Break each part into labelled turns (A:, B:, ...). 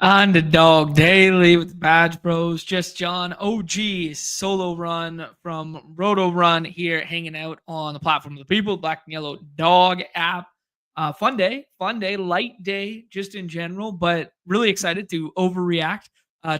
A: Underdog Daily with the Badge Bros. Just John, OG solo run from Roto Run here, hanging out on the platform of the people, Black and Yellow Dog app. Fun day, light day, just in general, but really excited to overreact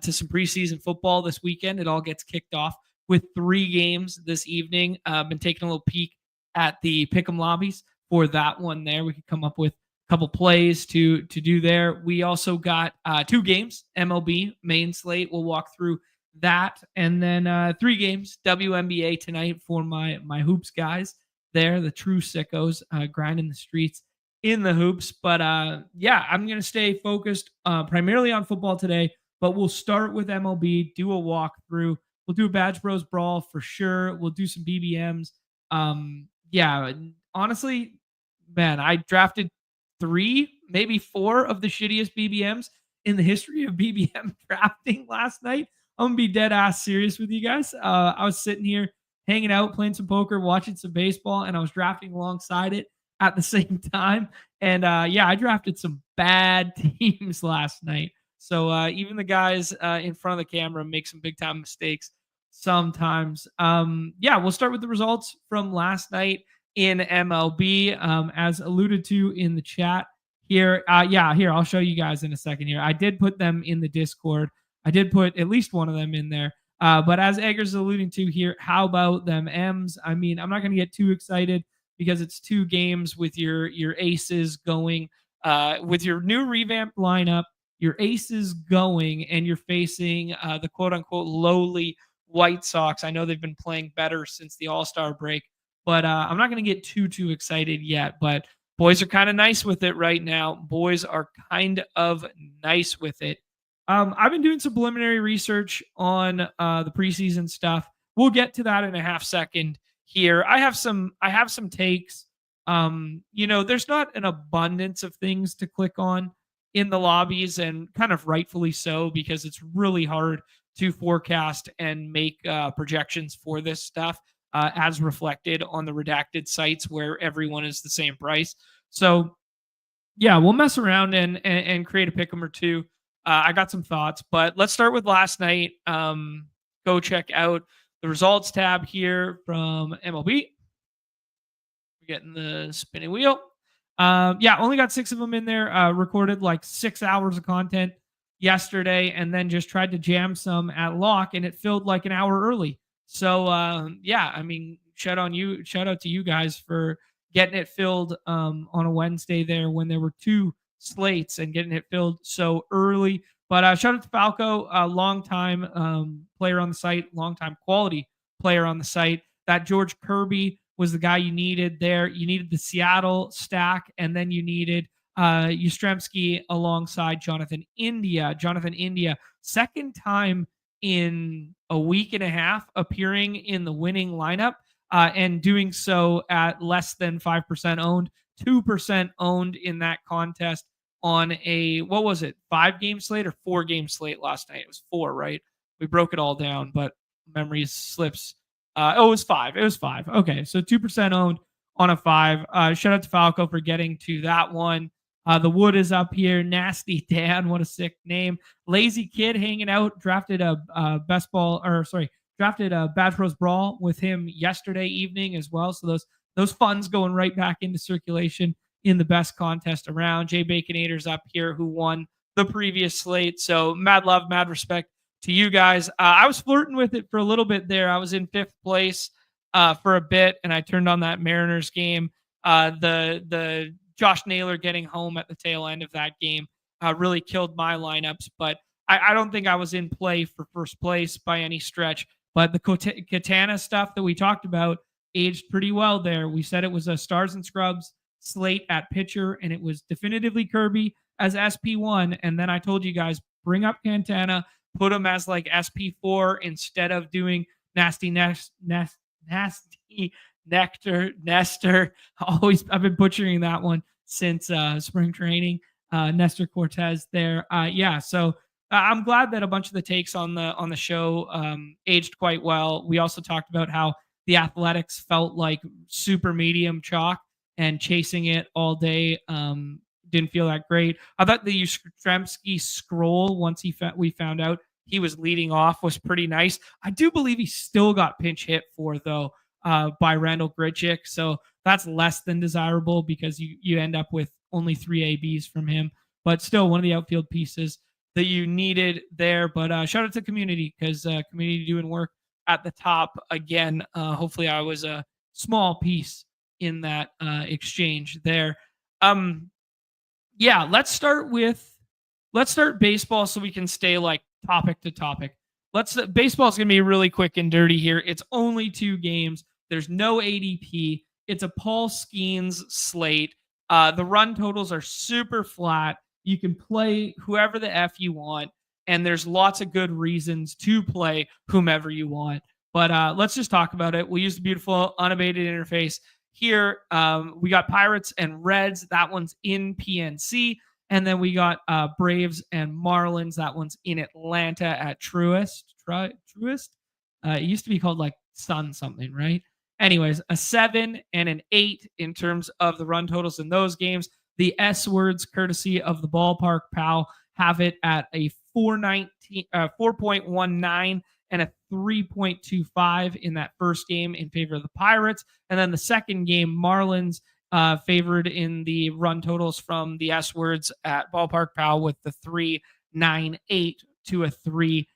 A: to some preseason football this weekend. It all gets kicked off with 3 games this evening. Been taking a little peek at the Pick 'em lobbies for that one there. We could come up with couple plays to do there. We also got 2 games, MLB main slate. We'll walk through that, and then 3 games, WNBA tonight for my hoops guys there, the true sickos grinding the streets in the hoops. But yeah, I'm gonna stay focused primarily on football today. But we'll start with MLB, do a walkthrough. We'll do a Badge Bros Brawl for sure. We'll do some BBMs. Yeah, honestly, man, I drafted 3, maybe 4 of the shittiest BBMs in the history of BBM drafting last night. I'm gonna be dead ass serious with you guys. I was sitting here hanging out, playing some poker, watching some baseball, and I was drafting alongside it at the same time. And yeah, I drafted some bad teams last night. So even the guys in front of the camera make some big time mistakes sometimes. Yeah, we'll start with the results from last night in MLB, as alluded to in the chat here. Yeah, here, I'll show you guys in a second here. I did put them in the Discord. I did put at least one of them in there. But as Eggers alluding to here, how about them M's? I mean, I'm not going to get too excited because it's 2 games with your aces going, with your new revamped lineup, your aces going, and you're facing the quote-unquote lowly White Sox. I know they've been playing better since the All-Star break, but I'm not going to get too excited yet. But boys are kind of nice with it right now. Boys are kind of nice with it. I've been doing some preliminary research on the preseason stuff. We'll get to that in a half second here. I have some takes. There's not an abundance of things to click on in the lobbies, and kind of rightfully so, because it's really hard to forecast and make projections for this stuff. As reflected on the redacted sites where everyone is the same price. So yeah, we'll mess around and create a pick 'em or 2. I got some thoughts, but let's start with last night. Go check out the results tab here from MLB. We're getting the spinning wheel. Yeah, only got 6 of them in there. Recorded like 6 hours of content yesterday, and then just tried to jam some at lock, and it filled like an hour early. So yeah, I mean, shout out to you guys for getting it filled on a Wednesday there when there were 2 slates and getting it filled so early. But shout out to Falco, a long-time player on the site, long-time quality player on the site. That George Kirby was the guy you needed there. You needed the Seattle stack, and then you needed Yastrzemski alongside Jonathan India. Jonathan India, second time in a week and a half appearing in the winning lineup, and doing so at less than 5% owned, 2% owned in that contest on a, what was it, 5-game slate or 4-game slate last night? It was 4, right? We broke it all down, but memory slips. It was 5. It was 5. Okay, so 2% owned on a 5. Shout out to Falco for getting to that one. The Wood is up here. Nasty Dan, what a sick name. Lazy Kid hanging out. Drafted a Badge Bros Brawl with him yesterday evening as well. So those funds going right back into circulation in the best contest around. Jay Baconator's up here, who won the previous slate. So mad love, mad respect to you guys. I was flirting with it for a little bit there. I was in 5th place for a bit, and I turned on that Mariners game. The Josh Naylor getting home at the tail end of that game really killed my lineups, but I don't think I was in play for first place by any stretch. But the Katana stuff that we talked about aged pretty well there. We said it was a Stars and Scrubs slate at pitcher, and it was definitively Kirby as SP1. And then I told you guys, bring up Cantana, put him as like SP4 instead of doing Nasty Nestor. I've been butchering that one since spring training. Nestor Cortez there. Yeah, so I'm glad that a bunch of the takes on the show aged quite well. We also talked about how the Athletics felt like super medium chalk, and chasing it all day didn't feel that great. I thought the Yastrzemski scroll, once we found out he was leading off, was pretty nice. I do believe he still got pinch hit for, though, by Randall Grichuk. So that's less than desirable because you end up with only 3 ABs from him. But still, one of the outfield pieces that you needed there. But shout out to community, because community doing work at the top again. Hopefully, I was a small piece in that exchange there. Yeah, let's start baseball so we can stay like topic to topic. Baseball's gonna be really quick and dirty here. It's only 2 games. There's no ADP. It's a Paul Skeens slate. The run totals are super flat. You can play whoever the F you want, and there's lots of good reasons to play whomever you want. But let's just talk about it. We'll use the beautiful unabated interface here. We got Pirates and Reds. That one's in PNC. And then we got Braves and Marlins. That one's in Atlanta at Truist. It used to be called like Sun something, right? Anyways, a 7 and an 8 in terms of the run totals in those games. The S words, courtesy of the Ballpark Pal, have it at a 4.19 and a 3.25 in that first game in favor of the Pirates. And then the second game, Marlins favored in the run totals from the S words at Ballpark Pal with the 3.98 to a 3.66.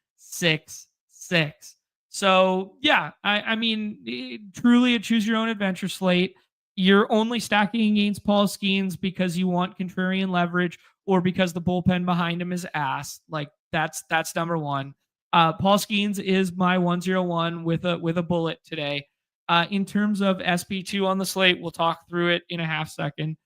A: So, yeah, I mean, truly a choose your own adventure slate. You're only stacking against Paul Skeens because you want contrarian leverage or because the bullpen behind him is ass. Like, that's number one. Paul Skeens is my 101 with a bullet today. In terms of SP2 on the slate, we'll talk through it in a half second.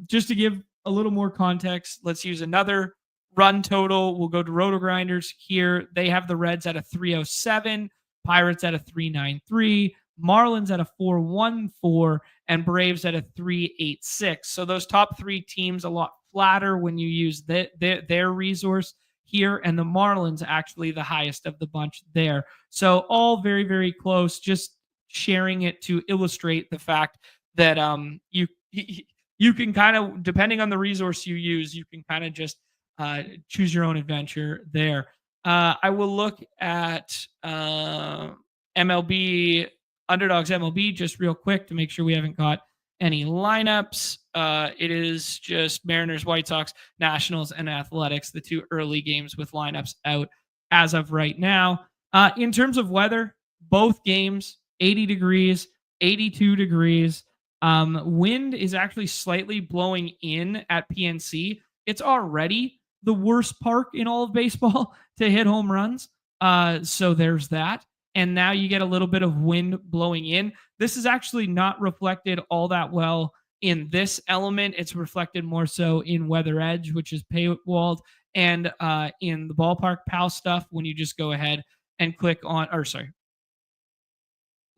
A: Just to give a little more context, let's use another run total. We'll go to Roto Grinders here. They have the Reds at a 307, Pirates at a 393, Marlins at a 414, and Braves at a 386. So those top 3 teams a lot flatter when you use their resource here, and the Marlins actually the highest of the bunch there. So all very, very close. Just sharing it to illustrate the fact that you can kind of, depending on the resource you use, you can kind of just choose your own adventure there. I will look at MLB Underdog's MLB just real quick to make sure we haven't got any lineups. It is just Mariners, White Sox, Nationals, and Athletics, the 2 early games with lineups out as of right now. In terms of weather, both games 80 degrees, 82 degrees. Wind is actually slightly blowing in at PNC. It's already the worst park in all of baseball to hit home runs. So there's that. And now you get a little bit of wind blowing in. This is actually not reflected all that well in this element. It's reflected more so in Weather Edge, which is paywalled, and in the Ballpark Pal stuff when you just go ahead and click on,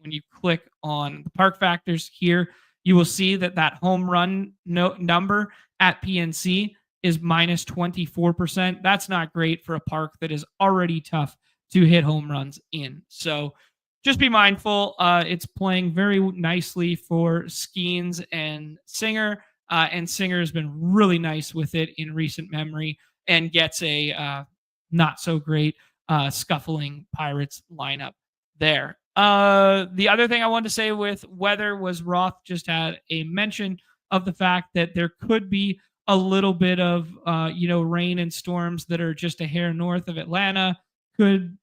A: when you click on the park factors here, you will see that home run number at PNC is minus 24%. That's not great for a park that is already tough to hit home runs in. So just be mindful. It's playing very nicely for Skeens and Singer, and Singer has been really nice with it in recent memory and gets a not so great scuffling Pirates lineup there. The other thing I wanted to say with weather was Roth just had a mention of the fact that there could be a little bit of rain and storms that are just a hair north of Atlanta. Could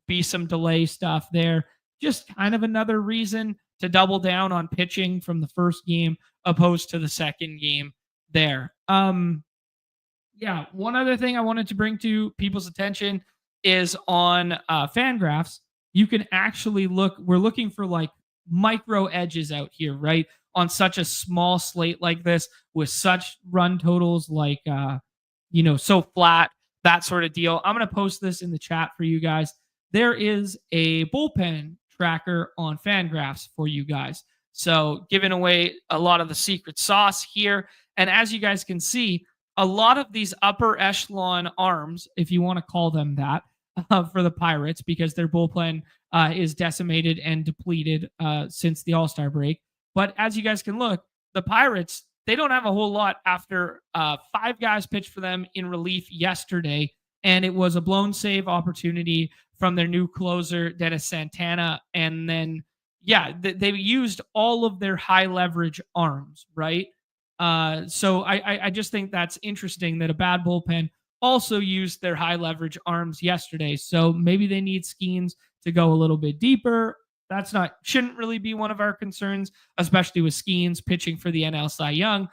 A: be some delay stuff there. Just kind of another reason to double down on pitching from the first game opposed to the second game there. Yeah, one other thing I wanted to bring to people's attention is on Fangraphs. You can actually look. We're looking for like micro edges out here, right? On such a small slate like this with such run totals like so flat, that sort of deal. I'm going to post this in the chat for you guys. There is a bullpen tracker on Fangraphs for you guys. So giving away a lot of the secret sauce here. And as you guys can see, a lot of these upper echelon arms, if you want to call them that, for the Pirates, because their bullpen is decimated and depleted since the All-Star break. But as you guys can look, the Pirates, they don't have a whole lot after 5 guys pitched for them in relief yesterday, and it was a blown save opportunity from their new closer, Dennis Santana. And then, yeah, they used all of their high leverage arms, right? So I just think that's interesting that a bad bullpen also used their high leverage arms yesterday. So maybe they need Skeens to go a little bit deeper. That's not shouldn't really be one of our concerns, especially with Skeens pitching for the NL Cy Young.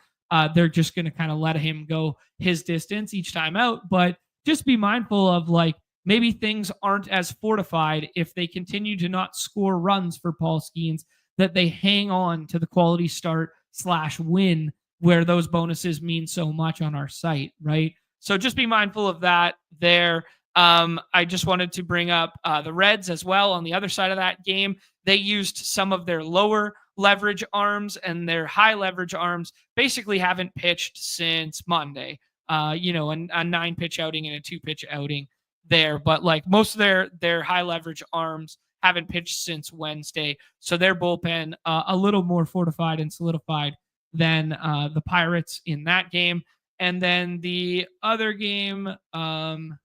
A: They're just going to kind of let him go his distance each time out. But just be mindful of like maybe things aren't as fortified if they continue to not score runs for Paul Skeens, that they hang on to the quality start / win where those bonuses mean so much on our site, right? So just be mindful of that there. I just wanted to bring up the Reds as well on the other side of that game. They used some of their lower leverage arms, and their high leverage arms basically haven't pitched since Monday. A 9-pitch outing and a 2-pitch outing there. But like most of their high leverage arms haven't pitched since Wednesday. So their bullpen a little more fortified and solidified than the Pirates in that game. And then the other game, hold on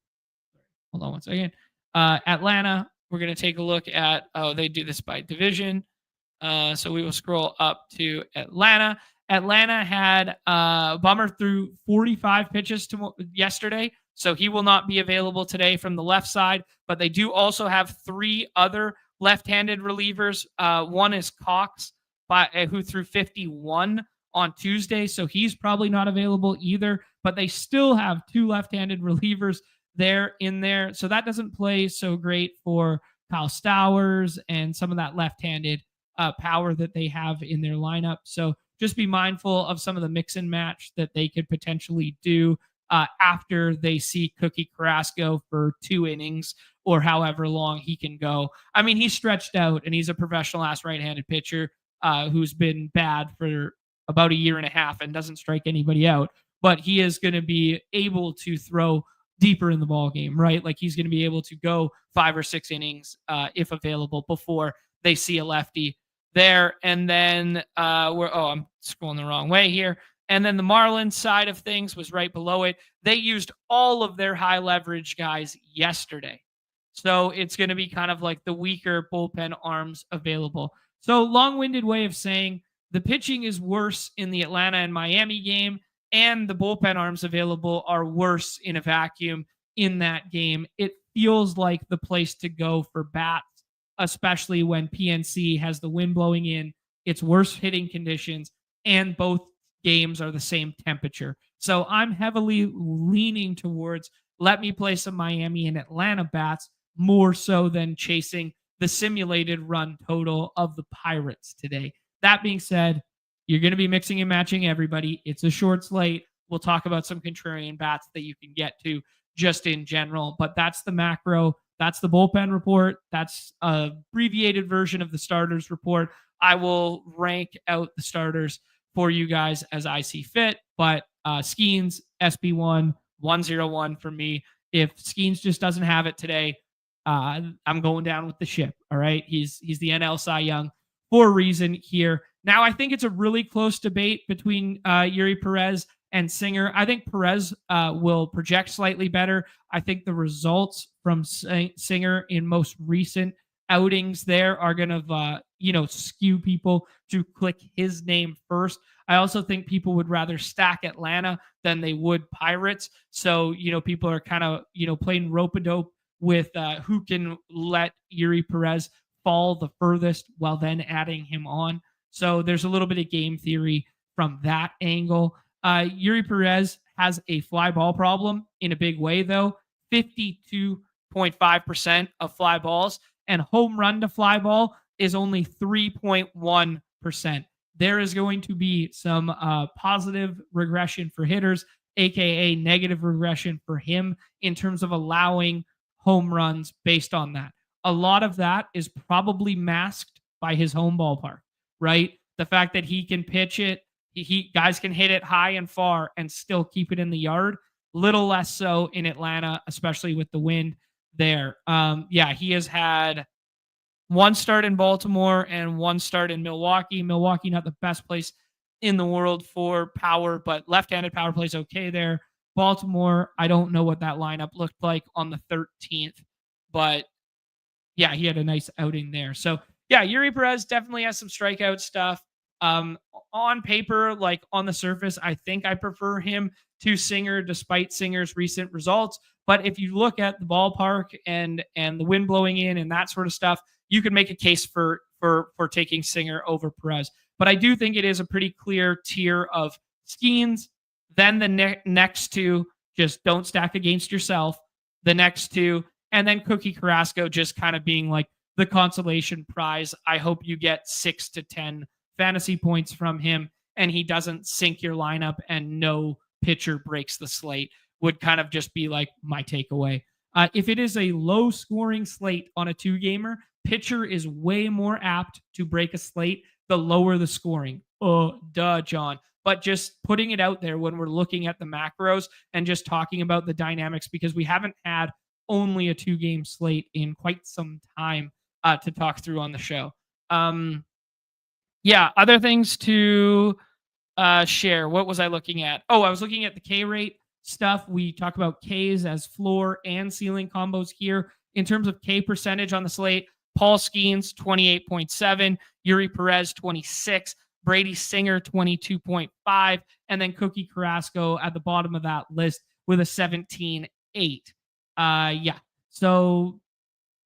A: one second. Atlanta, we're going to take a look at, they do this by division. So we will scroll up to Atlanta. Atlanta had Bummer threw 45 pitches yesterday, so he will not be available today from the left side. But they do also have 3 other left-handed relievers. One is Cox, who threw 51 on Tuesday, so he's probably not available either. But they still have 2 left-handed relievers in there. So that doesn't play so great for Kyle Stowers and some of that left-handed power that they have in their lineup. So just be mindful of some of the mix and match that they could potentially do after they see Cookie Carrasco for 2 innings or however long he can go. I mean, he's stretched out and he's a professional ass right-handed pitcher who's been bad for about a year and a half and doesn't strike anybody out. But he is going to be able to throw deeper in the ball game, right? Like he's going to be able to go 5 or 6 innings if available before they see a lefty there. And then I'm scrolling the wrong way here. And then the Marlins side of things was right below it. They used all of their high leverage guys yesterday. So it's going to be kind of like the weaker bullpen arms available. So long-winded way of saying the pitching is worse in the Atlanta and Miami game, and the bullpen arms available are worse in a vacuum in that game. It feels like the place to go for bats, especially when PNC has the wind blowing in, it's worse hitting conditions, and both games are the same temperature. So I'm heavily leaning towards let me play some Miami and Atlanta bats more so than chasing the simulated run total of the Pirates today. That being said, you're going to be mixing and matching everybody. It's a short slate. We'll talk about some contrarian bats that you can get to just in general, but that's the macro. That's the bullpen report. That's a abbreviated version of the starters report. I will rank out the starters for you guys as I see fit, but Skeens, SB1, 101 for me. If Skeens just doesn't have it today, I'm going down with the ship. All right. He's the NL Cy Young for a reason here. Now, I think it's a really close debate between Yuri Perez and Singer. I think Perez will project slightly better. I think the results from Singer in most recent outings there are going to, skew people to click his name first. I also think people would rather stack Atlanta than they would Pirates. So, people are kind of, playing rope-a-dope with who can let Yuri Perez fall the furthest while then adding him on. So there's a little bit of game theory from that angle. Yuri Perez has a fly ball problem in a big way, though. 52.5% of fly balls, and home run to fly ball is only 3.1%. There is going to be some positive regression for hitters, aka negative regression for him in terms of allowing home runs based on that. A lot of that is probably masked by his home ballpark, right? The fact that he can pitch it, guys can hit it high and far and still keep it in the yard. Little less so in Atlanta, especially with the wind there. He has had 1 start in Baltimore and 1 start in Milwaukee. Milwaukee, not the best place in the world for power, but left-handed power plays okay there. Baltimore, I don't know what that lineup looked like on the 13th, but yeah, he had a nice outing there. So yeah, Yuri Perez definitely has some strikeout stuff. On paper, like on the surface, I think I prefer him to Singer despite Singer's recent results. But if you look at the ballpark and the wind blowing in and that sort of stuff, you could make a case for taking Singer over Perez. But I do think it is a pretty clear tier of Skeens. Then the next two, just don't stack against yourself. The next two, and then Cookie Carrasco just kind of being like the consolation prize. I hope you get 6 to 10 fantasy points from him and he doesn't sink your lineup and no pitcher breaks the slate, would kind of just be like my takeaway. If it is a low scoring slate on a 2-gamer, pitcher is way more apt to break a slate the lower the scoring. Oh, duh, John. But just putting it out there when we're looking at the macros and just talking about the dynamics, because we haven't had only a 2-game slate in quite some time to talk through on the show. Yeah, other things to share. What was I looking at? Oh, I was looking at the K rate stuff. We talk about Ks as floor and ceiling combos here. In terms of K percentage on the slate, Paul Skeens, 28.7, Yuri Perez, 26, Brady Singer, 22.5, and then Cookie Carrasco at the bottom of that list with a 17.8. Yeah. So,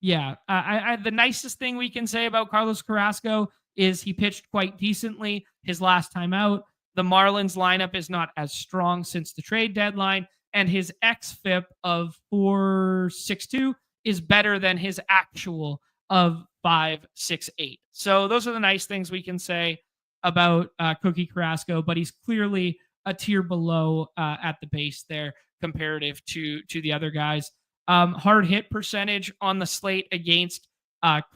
A: yeah. The nicest thing we can say about Carlos Carrasco is he pitched quite decently his last time out. The Marlins lineup is not as strong since the trade deadline, and his xFIP of 4.62 is better than his actual of 5.68. So those are the nice things we can say about Cookie Carrasco, but he's clearly a tier below at the base there comparative to the other guys. Hard hit percentage on the slate against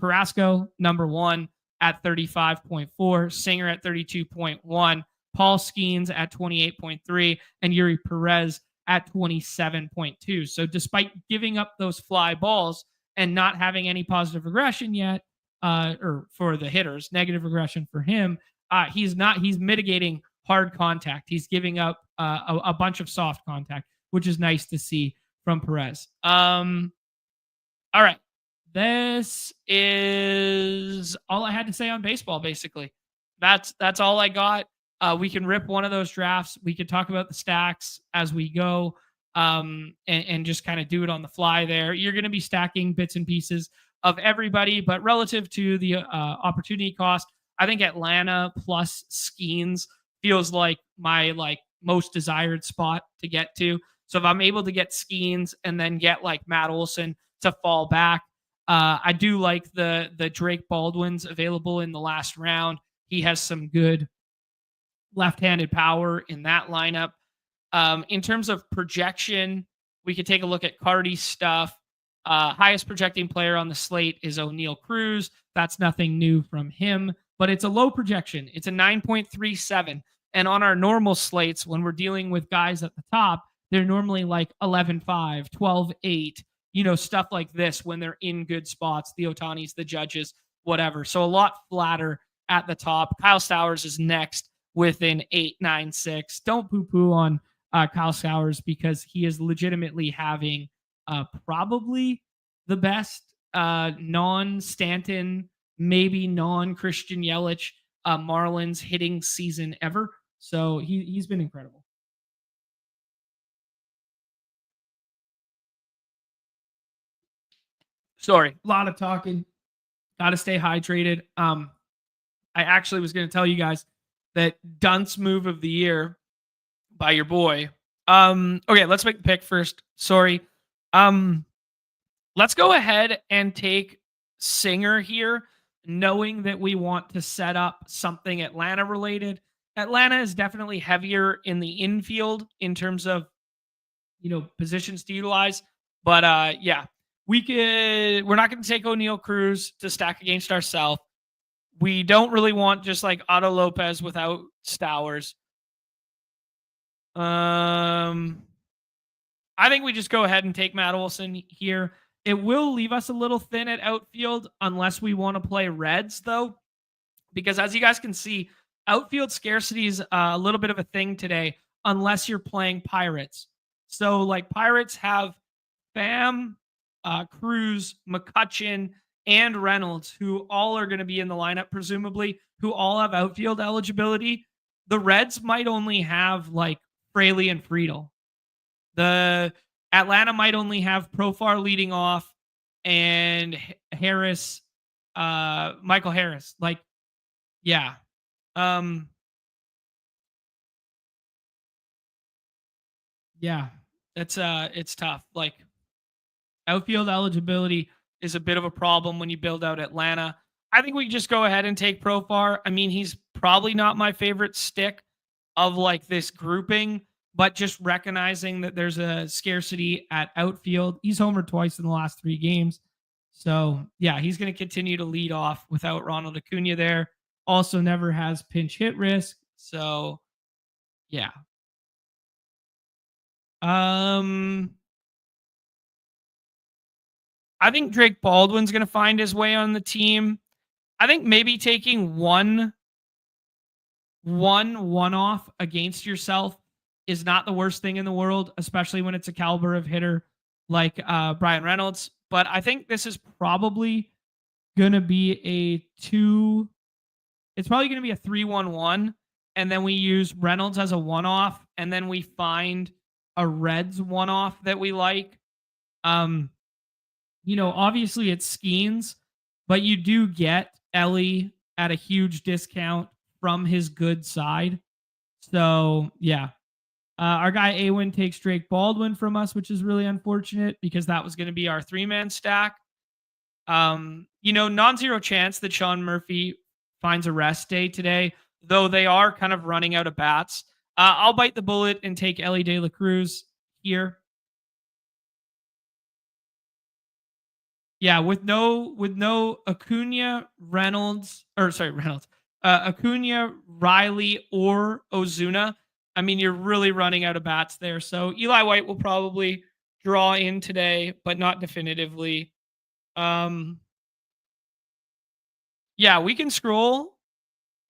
A: Carrasco, number 1 at 35.4, Singer at 32.1, Paul Skeens at 28.3, and Yuri Perez at 27.2. So despite giving up those fly balls and not having any positive regression yet, or for the hitters, negative regression for him, he's mitigating hard contact. He's giving up a bunch of soft contact, which is nice to see from Perez. All right. This is all I had to say on baseball, basically. That's all I got. We can rip one of those drafts. We could talk about the stacks as we go, and just kind of do it on the fly there. You're going to be stacking bits and pieces of everybody, but relative to the opportunity cost, I think Atlanta plus Skeens feels like my most desired spot to get to. So if I'm able to get Skeens and then get like Matt Olson to fall back, I do like the Drake Baldwin's available in the last round. He has some good left-handed power in that lineup. In terms of projection, we could take a look at Cardi's stuff. Highest projecting player on the slate is O'Neal Cruz. That's nothing new from him, but it's a low projection. It's a 9.37. And on our normal slates, when we're dealing with guys at the top, they're normally like 11.5, 12.8, stuff like this when they're in good spots, the Otanis, the Judges, whatever. So a lot flatter at the top. Kyle Stowers is next with an 8.96. Don't poo-poo on Kyle Stowers because he is legitimately having probably the best non-Stanton, maybe non-Christian Yelich Marlins hitting season ever. So he's been incredible. Sorry, a lot of talking. Got to stay hydrated. I actually was going to tell you guys that dunce move of the year by your boy. Okay, let's make the pick first. Sorry. Let's go ahead and take Singer here, knowing that we want to set up something Atlanta related. Atlanta is definitely heavier in the infield in terms of, positions to utilize. But yeah, we're not going to take O'Neal Cruz to stack against ourselves. We don't really want just like Otto Lopez without Stowers. I think we just go ahead and take Matt Olson here. It will leave us a little thin at outfield unless we want to play Reds, though, because as you guys can see, outfield scarcity is a little bit of a thing today, unless you're playing Pirates. So, like, Pirates have Pham, Cruz, McCutcheon, and Reynolds, who all are going to be in the lineup, presumably, who all have outfield eligibility. The Reds might only have like Fraley and Friedel. The Atlanta might only have Profar leading off and Harris, Michael Harris. Like, yeah. Um, yeah. It's tough. Like, outfield eligibility is a bit of a problem when you build out Atlanta. I think we can just go ahead and take Profar. I mean, he's probably not my favorite stick of like this grouping, but just recognizing that there's a scarcity at outfield. He's homered twice in the last 3 games. So, yeah, he's going to continue to lead off without Ronald Acuna there. Also, never has pinch hit risk. So, yeah. Um, I think Drake Baldwin's going to find his way on the team. I think maybe taking one off against yourself is not the worst thing in the world, especially when it's a caliber of hitter like Brian Reynolds. But I think this is probably gonna be a two. It's probably gonna be a 3-1-1, and then we use Reynolds as a one off, and then we find a Reds one off that we like. Um, obviously it's Skeens, but you do get Ellie at a huge discount from his good side. So, yeah. Our guy Awin takes Drake Baldwin from us, which is really unfortunate because that was going to be our 3-man stack. Non-zero chance that Sean Murphy finds a rest day today, though they are kind of running out of bats. I'll bite the bullet and take Ellie De La Cruz here. Yeah, with no Acuna, Acuna, Riley, or Ozuna. I mean, you're really running out of bats there. So Eli White will probably draw in today, but not definitively. Um, yeah, we can scroll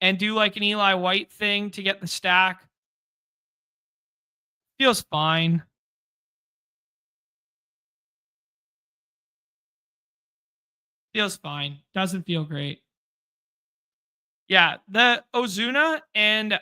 A: and do like an Eli White thing to get the stack. Feels fine. Feels fine. Doesn't feel great. Yeah, the Ozuna and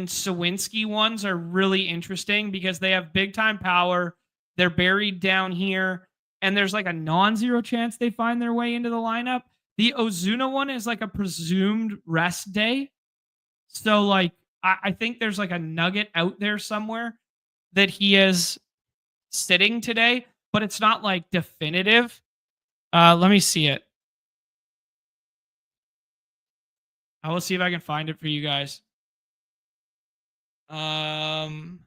A: Sawinski ones are really interesting because they have big time power. They're buried down here, and there's like a non-zero chance they find their way into the lineup. The Ozuna one is like a presumed rest day. So like I think there's like a nugget out there somewhere that he is sitting today, but it's not like definitive. Let me see it. I will see if I can find it for you guys. Um,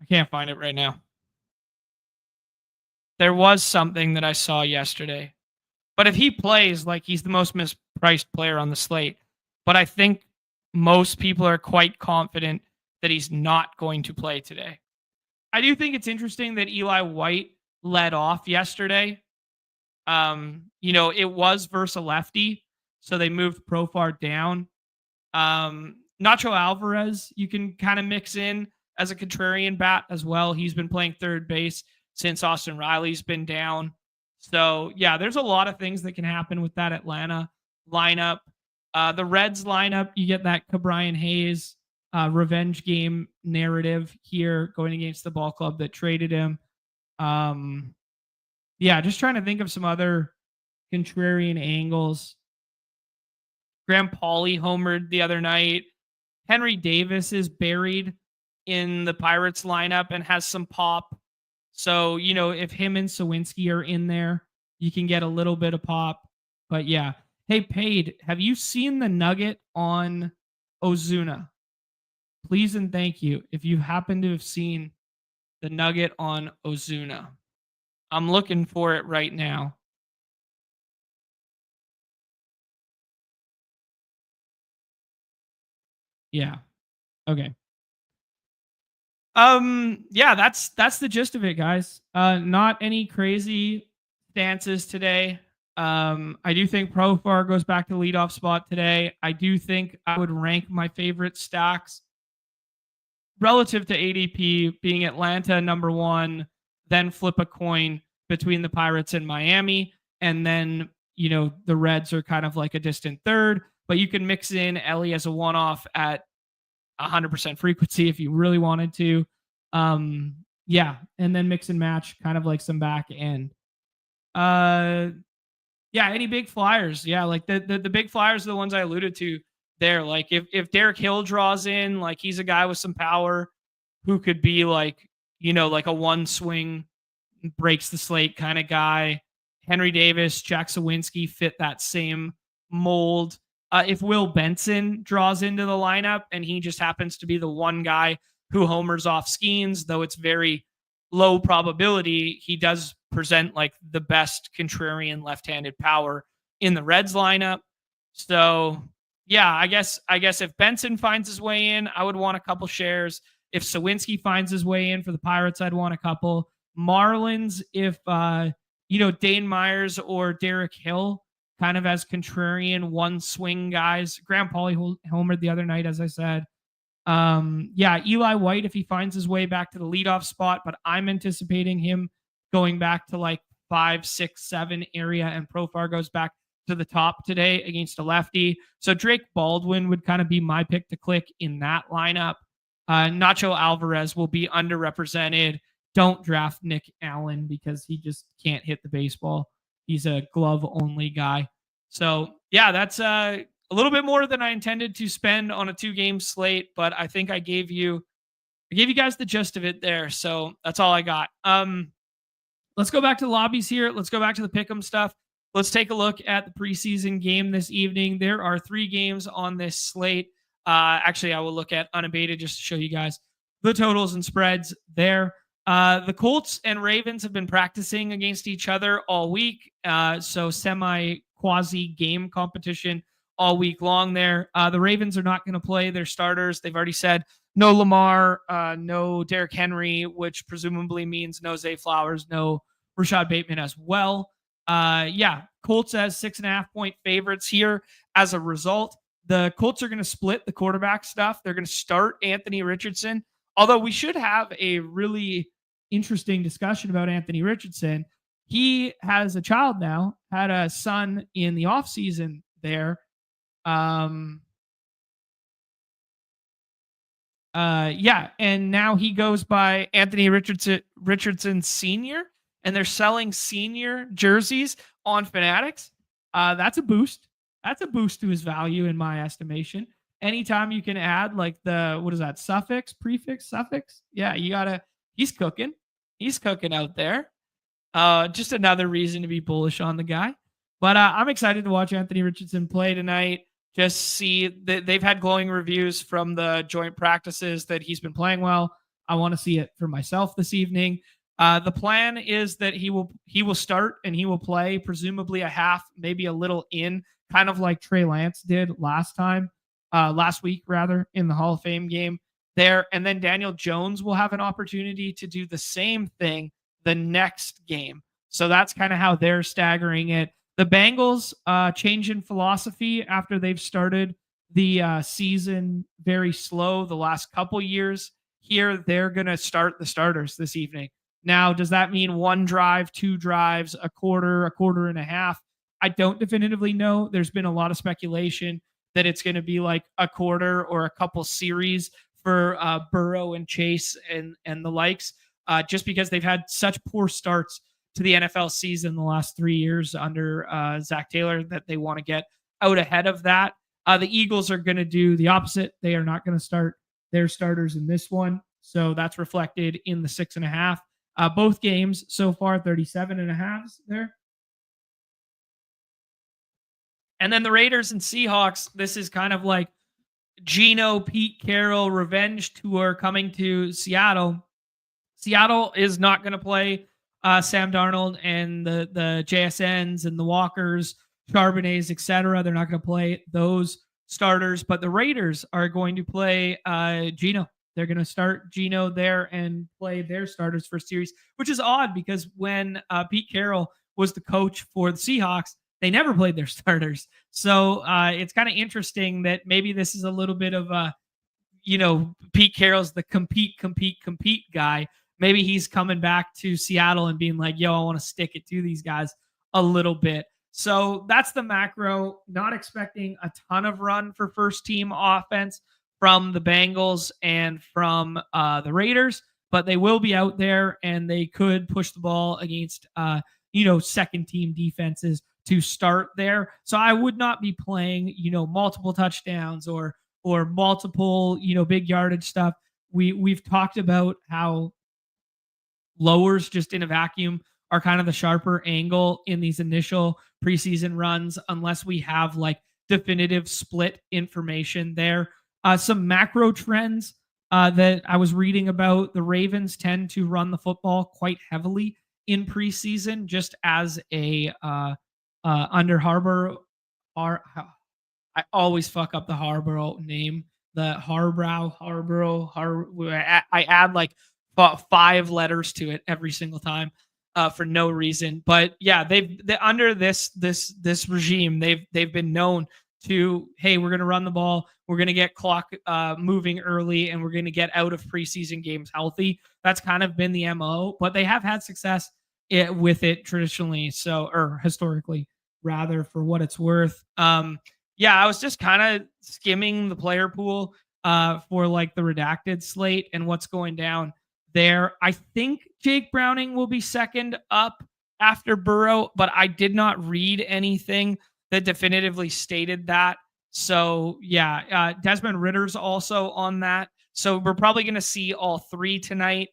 A: I can't find it right now. There was something that I saw yesterday. But if he plays, like, he's the most mispriced player on the slate. But I think most people are quite confident that he's not going to play today. I do think it's interesting that Eli White led off yesterday. It was versus a lefty, so they moved Profar down. Nacho Alvarez, you can kind of mix in as a contrarian bat as well. He's been playing third base since Austin Riley's been down. So, yeah, there's a lot of things that can happen with that Atlanta lineup. The Reds lineup, you get that Cabrian Hayes revenge game narrative here going against the ball club that traded him. Just trying to think of some other contrarian angles. Graham Pauley homered the other night. Henry Davis is buried in the Pirates lineup and has some pop. So, if him and Sawinski are in there, you can get a little bit of pop. But yeah. Hey, Paid, have you seen the nugget on Ozuna? Please and thank you if you happen to have seen the nugget on Ozuna. I'm looking for it right now. Yeah. Okay. Yeah, that's the gist of it, guys. Not any crazy stances today. I do think Profar goes back to the leadoff spot today. I do think I would rank my favorite stacks relative to ADP being Atlanta number one, then flip a coin between the Pirates and Miami, and then the Reds are kind of like a distant third. But you can mix in Ellie as a one-off at 100% frequency if you really wanted to. Yeah, and then mix and match kind of like some back end. Yeah, any big flyers? Yeah, like the big flyers are the ones I alluded to there. Like if Derek Hill draws in, like he's a guy with some power who could be like, like a one swing breaks the slate kind of guy. Henry Davis, Jack Sawinski fit that same mold. If Will Benson draws into the lineup and he just happens to be the one guy who homers off Skeens, though it's very low probability, he does present like the best contrarian left-handed power in the Reds lineup. So yeah, I guess if Benson finds his way in, I would want a couple shares. If Sawinski finds his way in for the Pirates, I'd want a couple. Marlins, if Dane Myers or Derek Hill kind of as contrarian one swing guys. Graham Pauley homered the other night, as I said. Yeah, Eli White if he finds his way back to the leadoff spot, but I'm anticipating him going back to like 5, 6, 7 area, and Profar goes back to the top today against a lefty. So Drake Baldwin would kind of be my pick to click in that lineup. Nacho Alvarez will be underrepresented. Don't draft Nick Allen because he just can't hit the baseball. He's a glove only guy. So yeah, that's a little bit more than I intended to spend on a 2-game slate, but I think I gave you guys the gist of it there. So that's all I got. Let's go back to the lobbies here. Let's go back to the pick'em stuff. Let's take a look at the preseason game this evening. There are 3 games on this slate. Actually, I will look at unabated just to show you guys the totals and spreads there. The Colts and Ravens have been practicing against each other all week. So quasi game competition all week long there. The Ravens are not going to play their starters. They've already said no Lamar, no Derrick Henry, which presumably means no Zay Flowers, no Rashad Bateman as well. Yeah, Colts as 6.5-point favorites here. As a result, the Colts are going to split the quarterback stuff. They're going to start Anthony Richardson, although we should have a really interesting discussion about Anthony Richardson. He has a child now, had a son in the offseason there. Yeah, and now he goes by Anthony Richardson Sr., and they're selling senior jerseys on Fanatics. That's a boost. That's a boost to his value in my estimation. Anytime you can add like what is that? Suffix, prefix, suffix? Yeah, he's cooking. He's cooking out there. Just another reason to be bullish on the guy. But I'm excited to watch Anthony Richardson play tonight. Just see that they've had glowing reviews from the joint practices that he's been playing well. I want to see it for myself this evening. The plan is that he will start and he will play presumably a half, maybe a little in, kind of like Trey Lance did last week rather, in the Hall of Fame game there. And then Daniel Jones will have an opportunity to do the same thing the next game. So that's kind of how they're staggering it. The Bengals change in philosophy after they've started the season very slow the last couple years. Here, they're going to start the starters this evening. Now, does that mean 1 drive, 2 drives, a quarter and a half? I don't definitively know. There's been a lot of speculation that it's going to be like a quarter or a couple series for Burrow and Chase and the likes, just because they've had such poor starts to the NFL season the last 3 years under Zach Taylor that they want to get out ahead of that. The Eagles are going to do the opposite. They are not going to start their starters in this one. So that's reflected in the 6.5. Both games so far, 37.5 there. And then the Raiders and Seahawks, this is kind of like Geno, Pete Carroll revenge tour coming to Seattle. Seattle is not going to play Sam Darnold and the JSNs and the Walkers, Charbonnets, etc. They're not going to play those starters, but the Raiders are going to play Geno. They're going to start Geno there and play their starters for series, which is odd because when Pete Carroll was the coach for the Seahawks, they never played their starters. So it's kind of interesting that maybe this is a little bit of a, Pete Carroll's the compete guy. Maybe he's coming back to Seattle and being like, yo, I want to stick it to these guys a little bit. So that's the macro. Not expecting a ton of run for first team offense from the Bengals and from the Raiders, but they will be out there and they could push the ball against, second team defenses to start there. So I would not be playing, multiple touchdowns or multiple, big yardage stuff. We've talked about how lowers just in a vacuum are kind of the sharper angle in these initial preseason runs, unless we have like definitive split information there. Some macro trends that I was reading about: the Ravens tend to run the football quite heavily in preseason, just as a under Harbor. I always fuck up the Harborough name. The Harborough. I add like 5 letters to it every single time for no reason. But yeah, they under this regime, they've been known to, hey, we're going to run the ball, we're going to get clock moving early, and we're going to get out of preseason games healthy. That's kind of been the MO, but they have had success with it traditionally, or historically, rather, for what it's worth. Yeah, I was just kind of skimming the player pool for like the redacted slate and what's going down there. I think Jake Browning will be second up after Burrow, but I did not read anything that definitively stated that. So yeah, Desmond Ritter's also on that. So we're probably going to see all 3 tonight.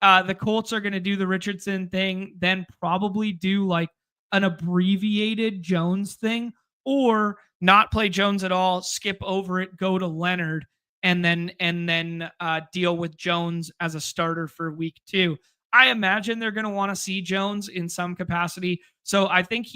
A: The Colts are going to do the Richardson thing, then probably do like an abbreviated Jones thing, or not play Jones at all, skip over it, go to Leonard, and then deal with Jones as a starter for week 2. I imagine they're going to want to see Jones in some capacity. So I think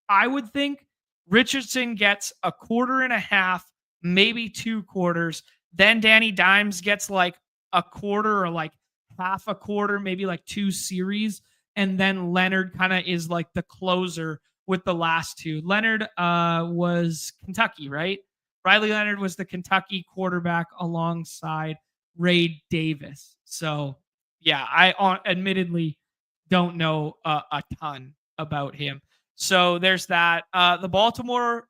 A: I would think Richardson gets a quarter and a half, maybe 2 quarters. Then Danny Dimes gets like a quarter or like half a quarter, maybe like 2 series. And then Leonard kind of is like the closer with the last 2. Leonard was Kentucky, right? Riley Leonard was the Kentucky quarterback alongside Ray Davis. So yeah, I admittedly don't know a ton about him. So there's that. The Baltimore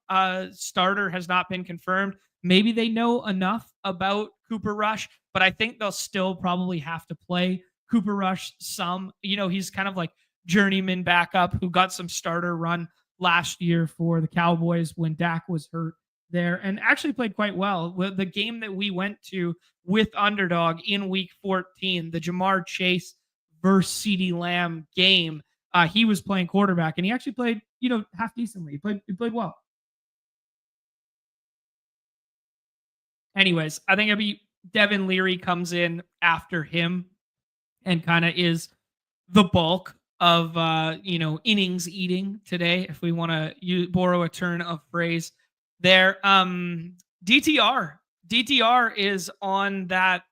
A: starter has not been confirmed. Maybe they know enough about Cooper Rush, but I think they'll still probably have to play Cooper Rush some. He's kind of like journeyman backup who got some starter run last year for the Cowboys when Dak was hurt there, and actually played quite well. The game that we went to with Underdog in week 14, the Jamar Chase versus CeeDee Lamb game, he was playing quarterback, and he actually played, half decently. He played well. Anyways, I think it'll be Devin Leary comes in after him and kind of is the bulk of innings eating today, if we want to borrow a turn of phrase there. DTR is on that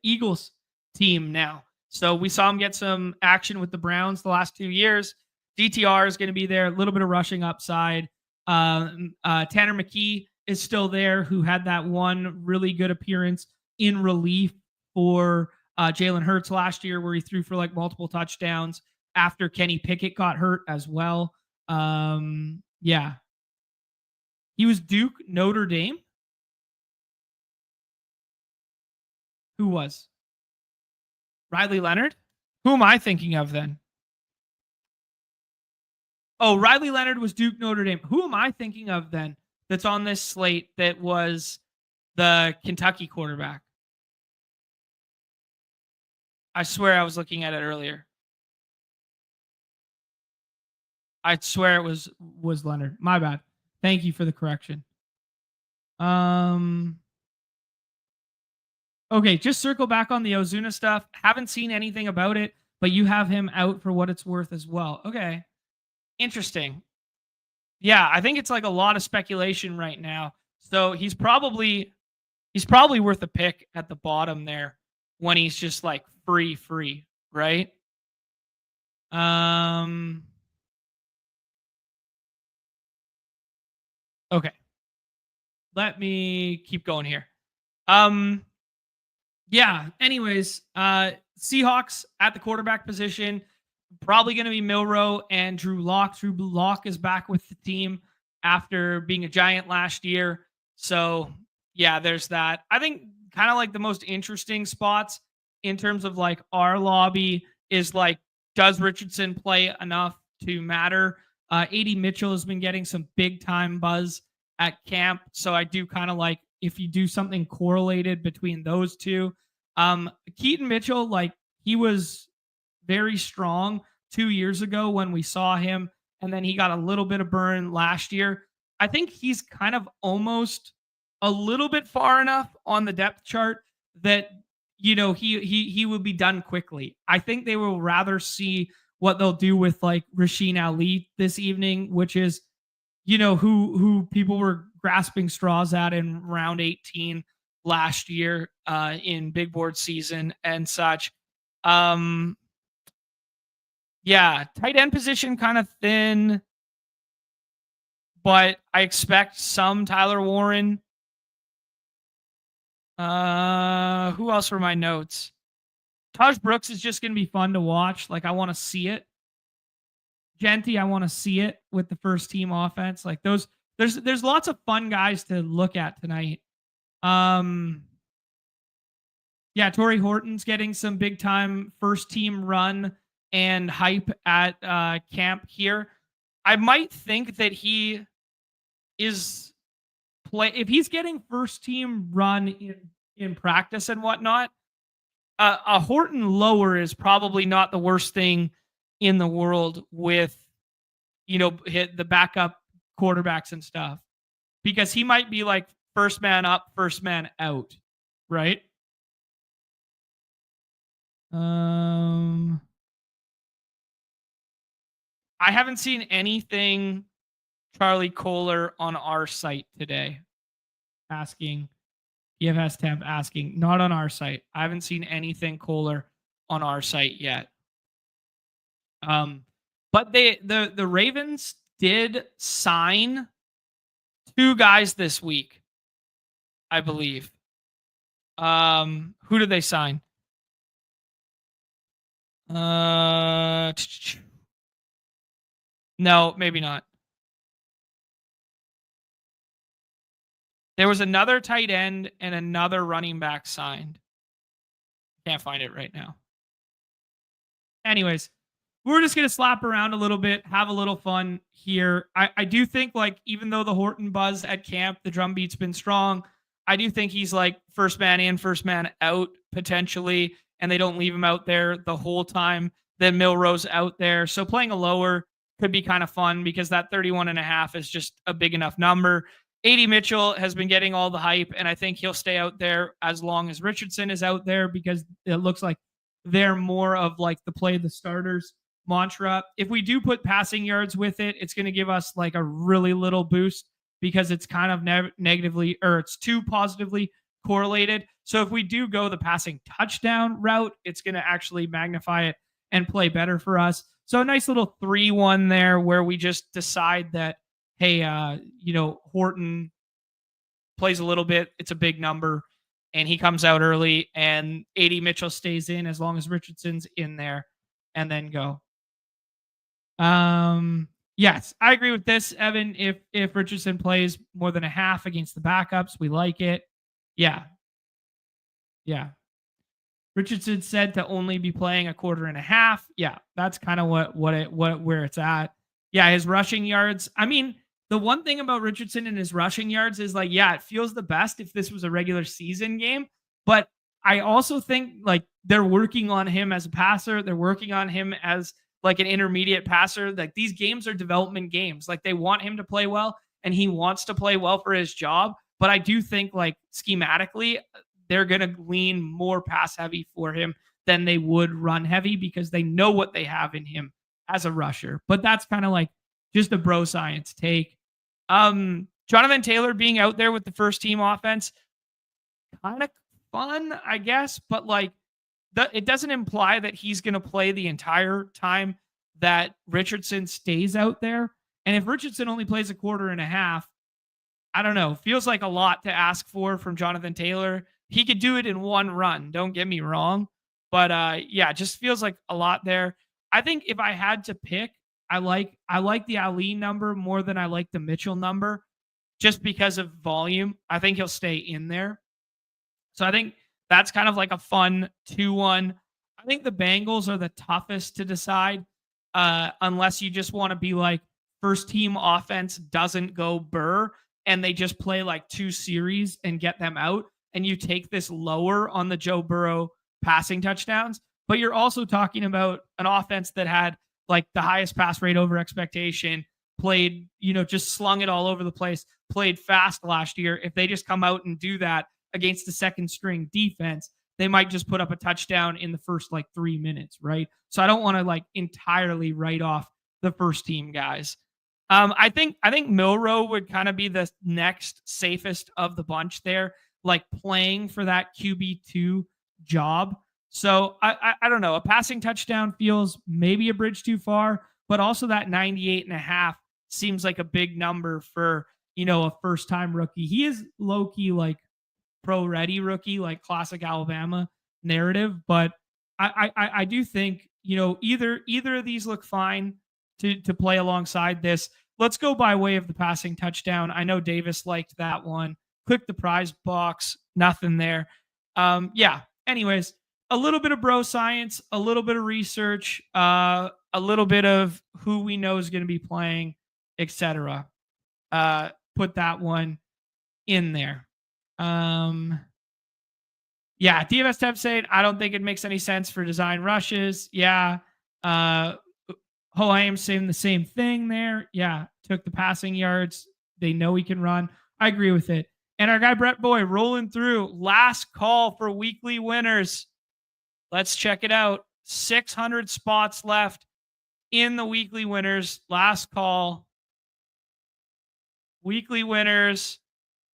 A: Eagles team now. So we saw him get some action with the Browns the last 2 years. DTR is going to be there, a little bit of rushing upside. Tanner McKee is still there, who had that one really good appearance in relief for Jalen Hurts last year, where he threw for like multiple touchdowns after Kenny Pickett got hurt as well. Yeah. He was Duke, Notre Dame. Who was? Riley Leonard? Who am I thinking of then? Oh, Riley Leonard was Duke, Notre Dame. Who am I thinking of then that's on this slate that was the Kentucky quarterback? I swear I was looking at it earlier. I swear it was Leonard. My bad. Thank you for the correction. Okay, just circle back on the Ozuna stuff. Haven't seen anything about it, but you have him out for what it's worth as well. Okay. Interesting. Yeah, I think it's like a lot of speculation right now. So he's probably worth a pick at the bottom there when he's just like free, right? Um okay. Let me keep going here. Um yeah, anyways, Seahawks at the quarterback position, probably going to be Milroe and Drew Lock. Drew Lock is back with the team after being a Giant last year. So, yeah, there's that. I think kind of like the most interesting spots in terms of like our lobby is like, does Richardson play enough to matter? AD Mitchell has been getting some big time buzz at camp. So I do kind of like if you do something correlated between those two. Keaton Mitchell, like he was very strong 2 years ago when we saw him, and then he got a little bit of burn last year. I think he's kind of almost a little bit far enough on the depth chart that he will be done quickly. I think they will rather see what they'll do with like Rasheen Ali this evening, which is who people were grasping straws at in round 18 last year in big board season and such. Um, yeah, tight end position kind of thin, but I expect some Tyler Warren. Who else were my notes? Taj Brooks is just going to be fun to watch. Like I want to see it. Genty, I want to see it with the first team offense. Like those, there's lots of fun guys to look at tonight. Yeah, Torrey Horton's getting some big time first team run and hype at camp here. I might think that he is if he's getting first team run in practice and whatnot. A Horton lower is probably not the worst thing in the world with hit the backup quarterbacks and stuff, because he might be like first man up, first man out, right? I haven't seen anything Charlie Kohler on our site today. Asking EFS Temp asking, not on our site. I haven't seen anything Kohler on our site yet. But the Ravens did sign 2 guys this week, I believe. Who did they sign? No, maybe not. There was another tight end and another running back signed. Can't find it right now. Anyways, we're just going to slap around a little bit, have a little fun here. I do think, like, even though the Horton buzz at camp, the drum beat's been strong, I do think he's like first man in, first man out potentially, and they don't leave him out there the whole time. Then Milroe's out there. So playing a lower could be kind of fun because that 31.5 is just a big enough number. AD Mitchell has been getting all the hype, and I think he'll stay out there as long as Richardson is out there because it looks like they're more of like the play the starters mantra. If we do put passing yards with it, it's going to give us like a really little boost because it's kind of negatively, or it's too positively correlated. So if we do go the passing touchdown route, it's going to actually magnify it and play better for us. So a nice little 3-1 there where we just decide that, hey, Horton plays a little bit. It's a big number and he comes out early, and AD Mitchell stays in as long as Richardson's in there, and then go. Yes, I agree with this, Evan. If Richardson plays more than a half against the backups, we like it. Yeah. Richardson said to only be playing a quarter and a half. Yeah, that's kind of where it's at. Yeah, his rushing yards. I mean, the one thing about Richardson and his rushing yards is like, yeah, it feels the best if this was a regular season game. But I also think like they're working on him as a passer. They're working on him as like an intermediate passer. Like these games are development games. Like they want him to play well and he wants to play well for his job. But I do think like schematically, they're going to lean more pass heavy for him than they would run heavy because they know what they have in him as a rusher. But that's kind of like just a bro science take. Jonathan Taylor being out there with the first team offense, kind of fun, I guess, but like it doesn't imply that he's going to play the entire time that Richardson stays out there. And if Richardson only plays a quarter and a half, I don't know. Feels like a lot to ask for from Jonathan Taylor. He could do it in one run. Don't get me wrong, but yeah, just feels like a lot there. I think if I had to pick, I like the Ali number more than I like the Mitchell number, just because of volume. I think he'll stay in there. So I think that's kind of like a fun 2-1. I think the Bengals are the toughest to decide, unless you just want to be like first team offense doesn't go burr and they just play like 2 series and get them out, and you take this lower on the Joe Burrow passing touchdowns. But you're also talking about an offense that had like the highest pass rate over expectation, played, just slung it all over the place, played fast last year. If they just come out and do that against the second string defense, they might just put up a touchdown in the first like 3 minutes, right? So I don't want to like entirely write off the first team guys. I think Milroe would kind of be the next safest of the bunch there, like playing for that QB2 job. So I don't know. A passing touchdown feels maybe a bridge too far, but also that 98.5 seems like a big number for, a first time rookie. He is low key like pro ready rookie, like classic Alabama narrative. But I do think, either of these look fine to play alongside this. Let's go by way of the passing touchdown. I know Davis liked that one. Click the prize box. Nothing there. Yeah. Anyways, a little bit of bro science, a little bit of research, a little bit of who we know is going to be playing, etc. Put that one in there. Yeah, DFS Temp saying, I don't think it makes any sense for design rushes. Yeah. I am saying the same thing there. Yeah, took the passing yards. They know he can run. I agree with it. And our guy Brett Boy rolling through. Last call for weekly winners. Let's check it out. 600 spots left in the weekly winners. Last call. Weekly winners.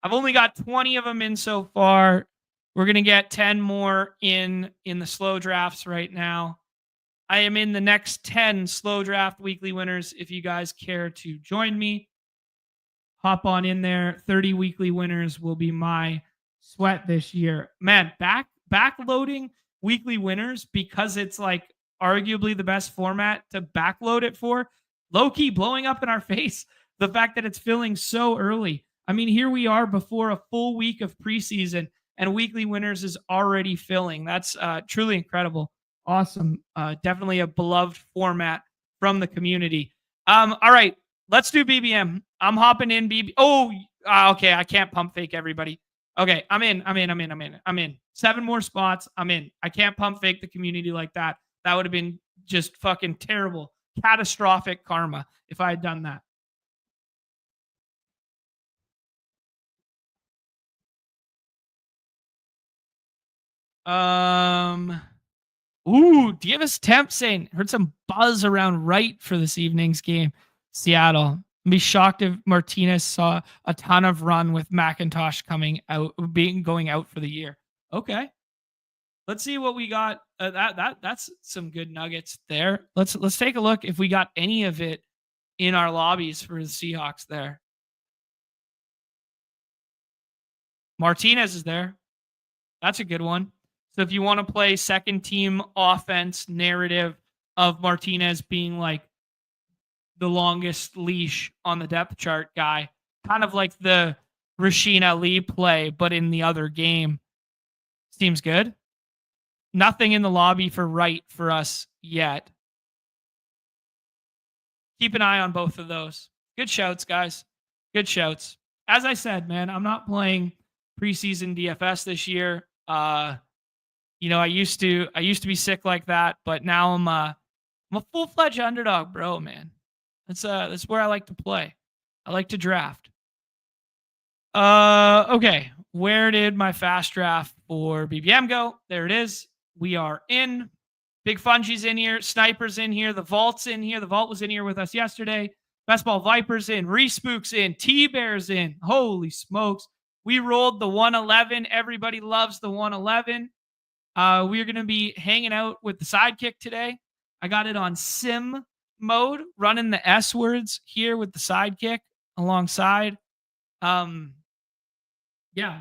A: I've only got 20 of them in so far. We're going to get 10 more in the slow drafts right now. I am in the next 10 slow draft weekly winners. If you guys care to join me, hop on in there. 30 weekly winners will be my sweat this year. Man, backloading weekly winners, because it's like arguably the best format to backload it for, low key blowing up in our face. The fact that it's filling so early. I mean, here we are before a full week of preseason and weekly winners is already filling. That's truly incredible. Awesome. Definitely a beloved format from the community. All right, let's do BBM. I'm hopping in okay. I can't pump fake everybody. Okay. I'm in 7 more spots. I'm in. I can't pump fake the community like that. That would have been just fucking terrible, catastrophic karma if I had done that. DFS Temp saying heard some buzz around right for this evening's game. Seattle. I'd be shocked if Martinez saw a ton of run with McIntosh going out for the year. Okay. Let's see what we got. That's some good nuggets there. Let's take a look if we got any of it in our lobbies for the Seahawks there. Martinez is there. That's a good one. So if you want to play second team offense narrative of Martinez being like the longest leash on the depth chart guy, kind of like the Rasheen Ali play, but in the other game, seems good. Nothing in the lobby for right for us yet. Keep an eye on both of those. Good shouts, guys. Good shouts. As I said, man, I'm not playing preseason DFS this year. I used to be sick like that, but now I'm a full-fledged underdog bro, man. That's where I like to play. I like to draft. Okay. Where did my fast draft for BBM go? There it is. We are in. Big Fungy's in here. Sniper's in here. The Vault's in here. The Vault was in here with us yesterday. Best Ball Vipers in. Respook's in. T-Bear's in. Holy smokes. We rolled the 111. Everybody loves the 111. We're going to be hanging out with the Sidekick today. I got it on sim mode, running the S words here with the Sidekick alongside. Yeah,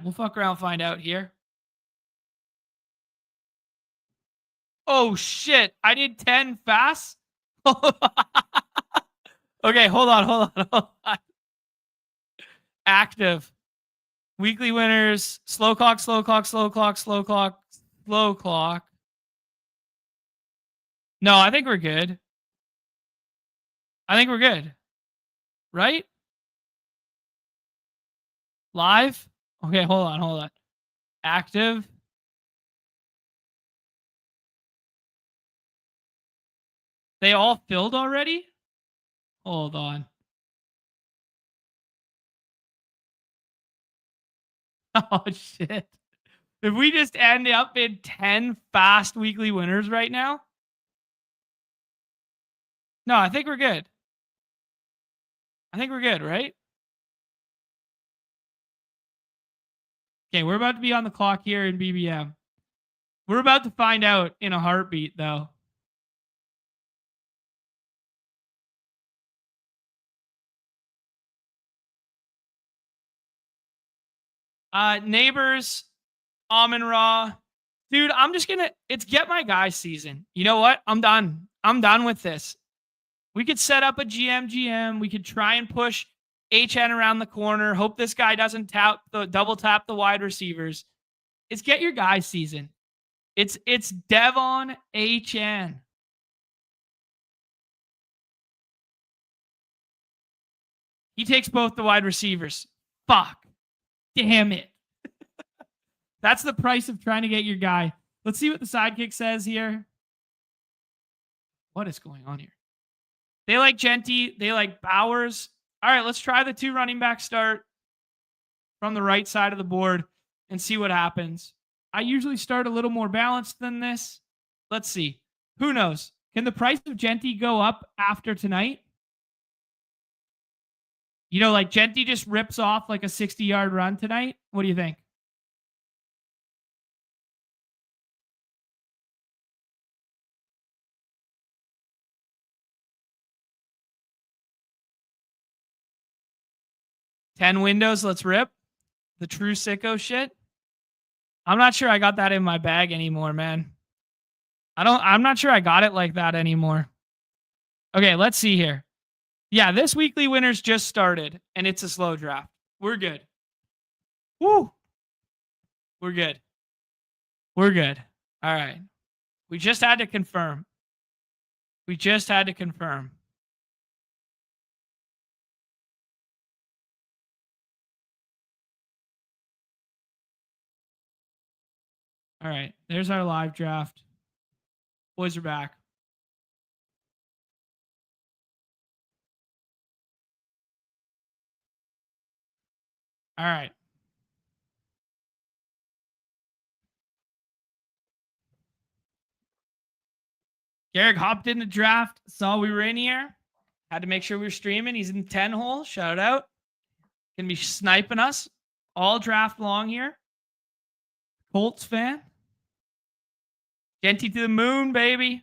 A: we'll fuck around, find out here. Oh shit! I did 10 fast. Okay, hold on. Active. Weekly winners. Slow clock. No, I think we're good. Right? Live? Okay, hold on. Active. They all filled already? Hold on. Oh, shit. If we just end up in 10 fast weekly winners right now? No, I think we're good. Right? Okay, we're about to be on the clock here in BBM. We're about to find out in a heartbeat, though. Neighbors, Amon Ra. Dude, I'm just gonna, it's get my guy season. You know what? I'm done. I'm done with this. We could set up a GM. We could try and push HN around the corner. Hope this guy doesn't double tap the wide receivers. It's get your guy season. It's Devon HN. He takes both the wide receivers. Fuck. Damn it. That's the price of trying to get your guy. Let's see what the Sidekick says here. What is going on here? They like Genty. They like Bowers. All right, let's try the 2 running back start from the right side of the board and see what happens. I usually start a little more balanced than this. Let's see. Who knows? Can the price of Genty go up after tonight? You know, like Genty just rips off like a 60-yard run tonight. What do you think? Ten windows, let's rip. The true sicko shit. I'm not sure I got that in my bag anymore, man. I'm not sure I got it like that anymore. Okay, let's see here. Yeah, this weekly winners just started, and it's a slow draft. We're good. Woo! We're good. All right. We just had to confirm. All right. There's our live draft. Boys are back. All right. Garrick hopped in the draft, saw we were in here, had to make sure we were streaming. He's in the 10 hole. Shout out. Gonna be sniping us all draft long here. Colts fan. Genty to the moon, baby.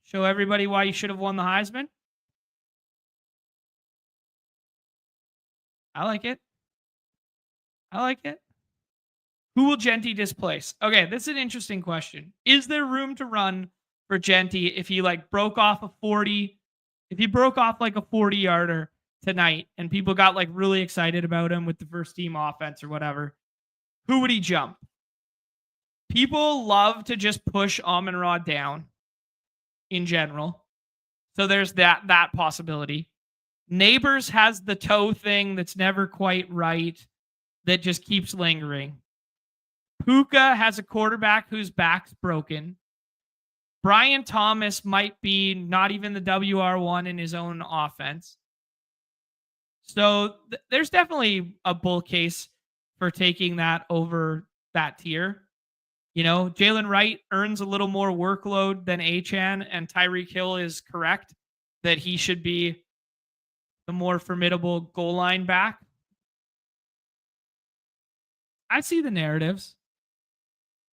A: Show everybody why you should have won the Heisman. I like it. Who will Genty displace? Okay, this is an interesting question. Is there room to run for Genty if he like broke off a 40? If he broke off like a 40-yarder tonight and people got like really excited about him with the first team offense or whatever, who would he jump? People love to just push Amon-Ra down in general. So there's that possibility. Neighbors has the toe thing that's never quite right, that just keeps lingering. Puka has a quarterback whose back's broken. Brian Thomas might be not even the WR1 in his own offense. So there's definitely a bull case for taking that over that tier. You know, Jalen Wright earns a little more workload than Achane, and Tyreek Hill is correct that he should be the more formidable goal line back. I see the narratives.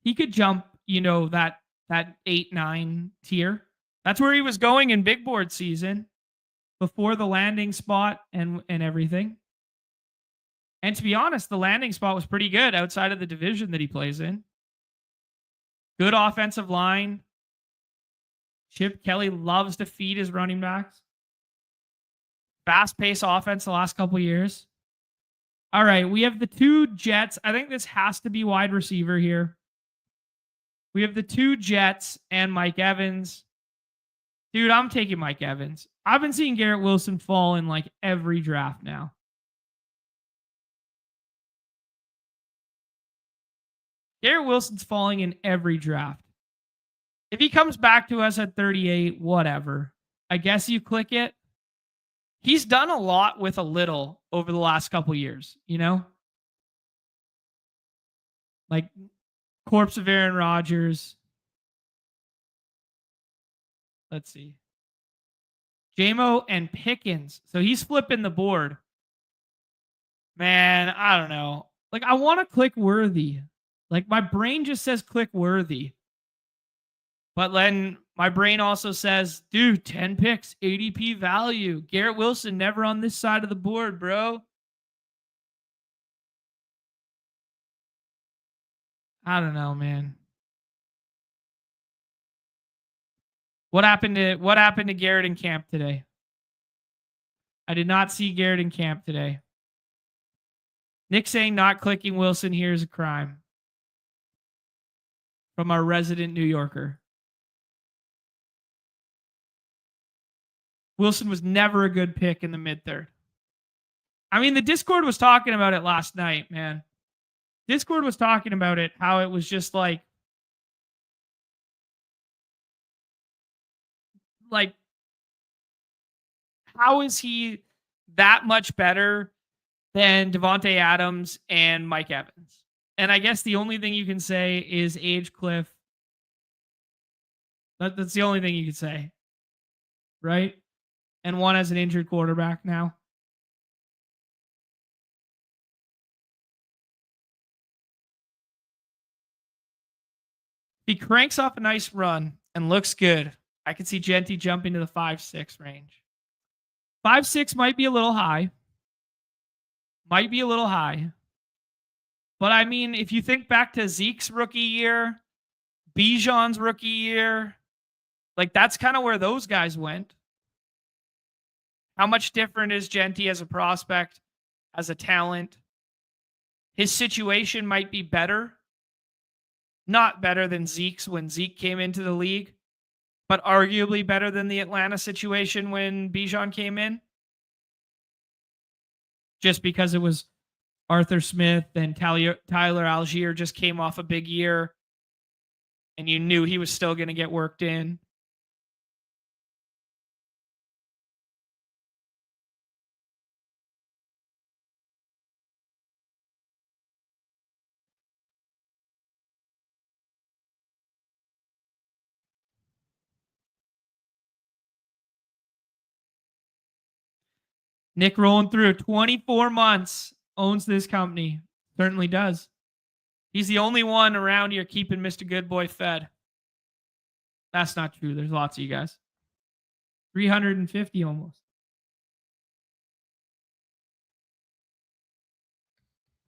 A: He could jump, that 8-9 tier. That's where he was going in big board season before the landing spot and everything. And to be honest, the landing spot was pretty good outside of the division that he plays in. Good offensive line. Chip Kelly loves to feed his running backs. Fast-paced offense the last couple of years. All right, we have the 2 Jets. I think this has to be wide receiver here. We have the 2 Jets and Mike Evans. Dude, I'm taking Mike Evans. I've been seeing Garrett Wilson fall in like every draft now. Garrett Wilson's falling in every draft. If he comes back to us at 38, whatever. I guess you click it. He's done a lot with a little over the last couple years, Like corpse of Aaron Rodgers. Let's see. JMO and Pickens. So he's flipping the board. Man, I don't know. Like, I want to click Worthy. Like, my brain just says click Worthy. But then my brain also says, dude, 10 picks, ADP value. Garrett Wilson never on this side of the board, bro. I don't know, man. What happened to Garrett in camp today? I did not see Garrett in camp today. Nick saying not clicking Wilson here is a crime. From our resident New Yorker. Wilson was never a good pick in the mid-third. I mean, the Discord was talking about it last night, man. Discord was talking about it, how it was just like how is he that much better than Devontae Adams and Mike Evans? And I guess the only thing you can say is age cliff. That's the only thing you could say. Right? And one has an injured quarterback now. He cranks off a nice run and looks good. I could see Genty jumping to the 5-6 range. 5-6 might be a little high. But I mean, if you think back to Zeke's rookie year, Bijan's rookie year, like that's kind of where those guys went. How much different is Genty as a prospect, as a talent? His situation might be better. Not better than Zeke's when Zeke came into the league, but arguably better than the Atlanta situation when Bijan came in. Just because it was Arthur Smith and Tyler Algier just came off a big year and you knew he was still going to get worked in. Nick rolling through 24 months, owns this company. Certainly does. He's the only one around here keeping Mr. Good Boy fed. That's not true. There's lots of you guys. 350 almost.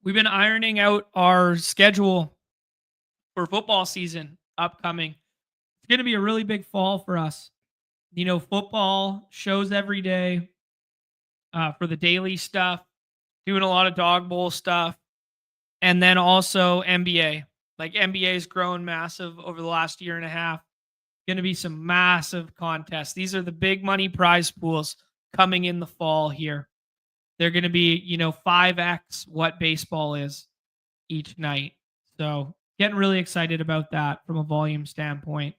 A: We've been ironing out our schedule for football season upcoming. It's going to be a really big fall for us. Football shows every day. For the daily stuff, doing a lot of dog bowl stuff, and then also NBA. Like NBA's grown massive over the last year and a half. Going to be some massive contests. These are the big money prize pools coming in the fall here. They're going to be, 5x what baseball is each night. So getting really excited about that from a volume standpoint.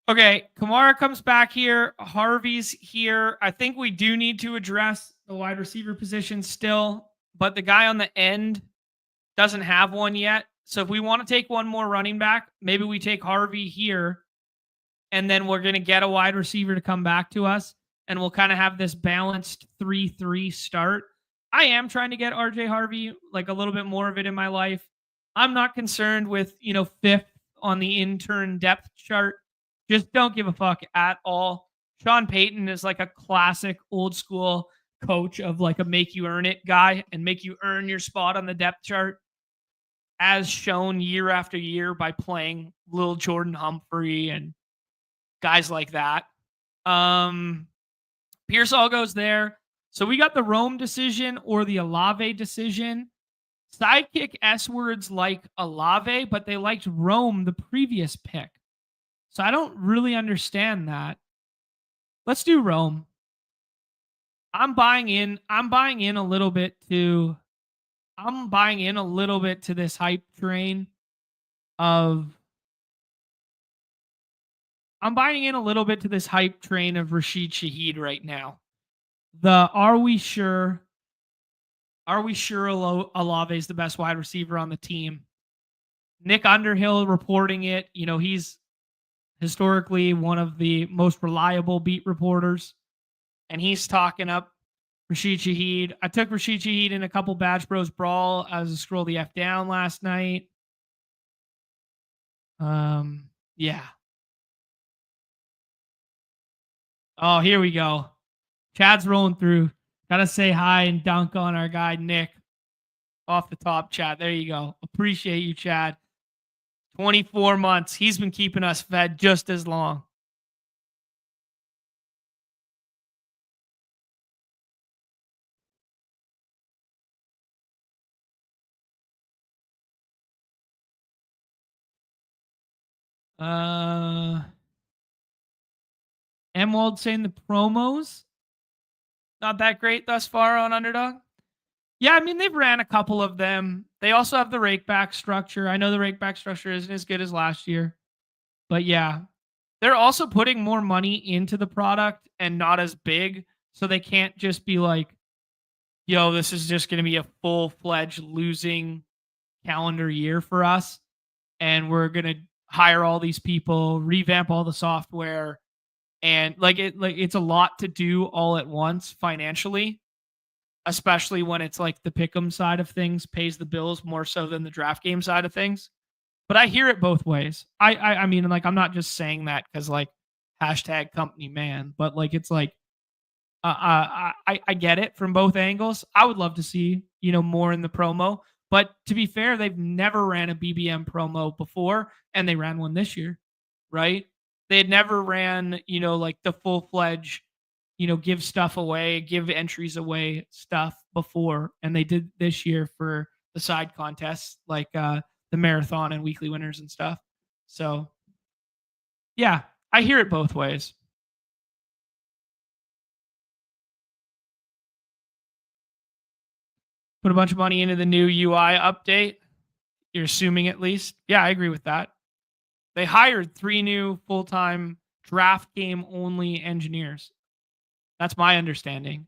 A: Okay, Kamara comes back here. Harvey's here. I think we do need to address the wide receiver position still, but the guy on the end doesn't have one yet. So if we want to take one more running back, maybe we take Harvey here, and then we're going to get a wide receiver to come back to us, and we'll kind of have this balanced 3-3 start. I am trying to get RJ Harvey, like a little bit more of it in my life. I'm not concerned with, fifth on the intern depth chart. Just don't give a fuck at all. Sean Payton is like a classic old school coach of like a make you earn it guy and make you earn your spot on the depth chart, as shown year after year by playing Lil Jordan Humphrey and guys like that. Pearsall goes there. So we got the Rome decision or the Olave decision. Sidekick S-words like Olave, but they liked Rome the previous pick. So I don't really understand that. Let's do Rome. I'm buying in a little bit to this hype train of Rashid Shaheed right now. Are we sure Olave is the best wide receiver on the team? Nick Underhill reporting it. He's historically one of the most reliable beat reporters, and he's talking up Rashid Shaheed. I took Rashid Shaheed in a couple Badge Bros Brawl as a scroll the F down last night. Yeah. Oh, here we go. Chad's rolling through. Gotta say hi and dunk on our guy Nick off the top, Chad. There you go. Appreciate you, Chad. 24 months. He's been keeping us fed just as long. Emwald saying the promos not that great thus far on Underdog. Yeah, I mean, they've ran a couple of them. They also have the rakeback structure. I know the rakeback structure isn't as good as last year, but yeah, they're also putting more money into the product and not as big, so they can't just be like, yo, this is just going to be a full-fledged losing calendar year for us, and we're going to hire all these people, revamp all the software, and it's a lot to do all at once financially, especially when it's like the pick'em side of things pays the bills more so than the draft game side of things. But I hear it both ways. I mean, like, I'm not just saying that because like hashtag company man, but like it's like I get it from both angles. I would love to see more in the promo, but to be fair, they've never ran a BBM promo before, and they ran one this year, right? They had never ran like the full fledged give stuff away, give entries away stuff before, and they did this year for the side contests like the marathon and weekly winners and stuff. So yeah, I hear it both ways. Put a bunch of money into the new UI update. You're assuming at least. Yeah, I agree with that. They hired 3 new full-time draft game only engineers. That's my understanding.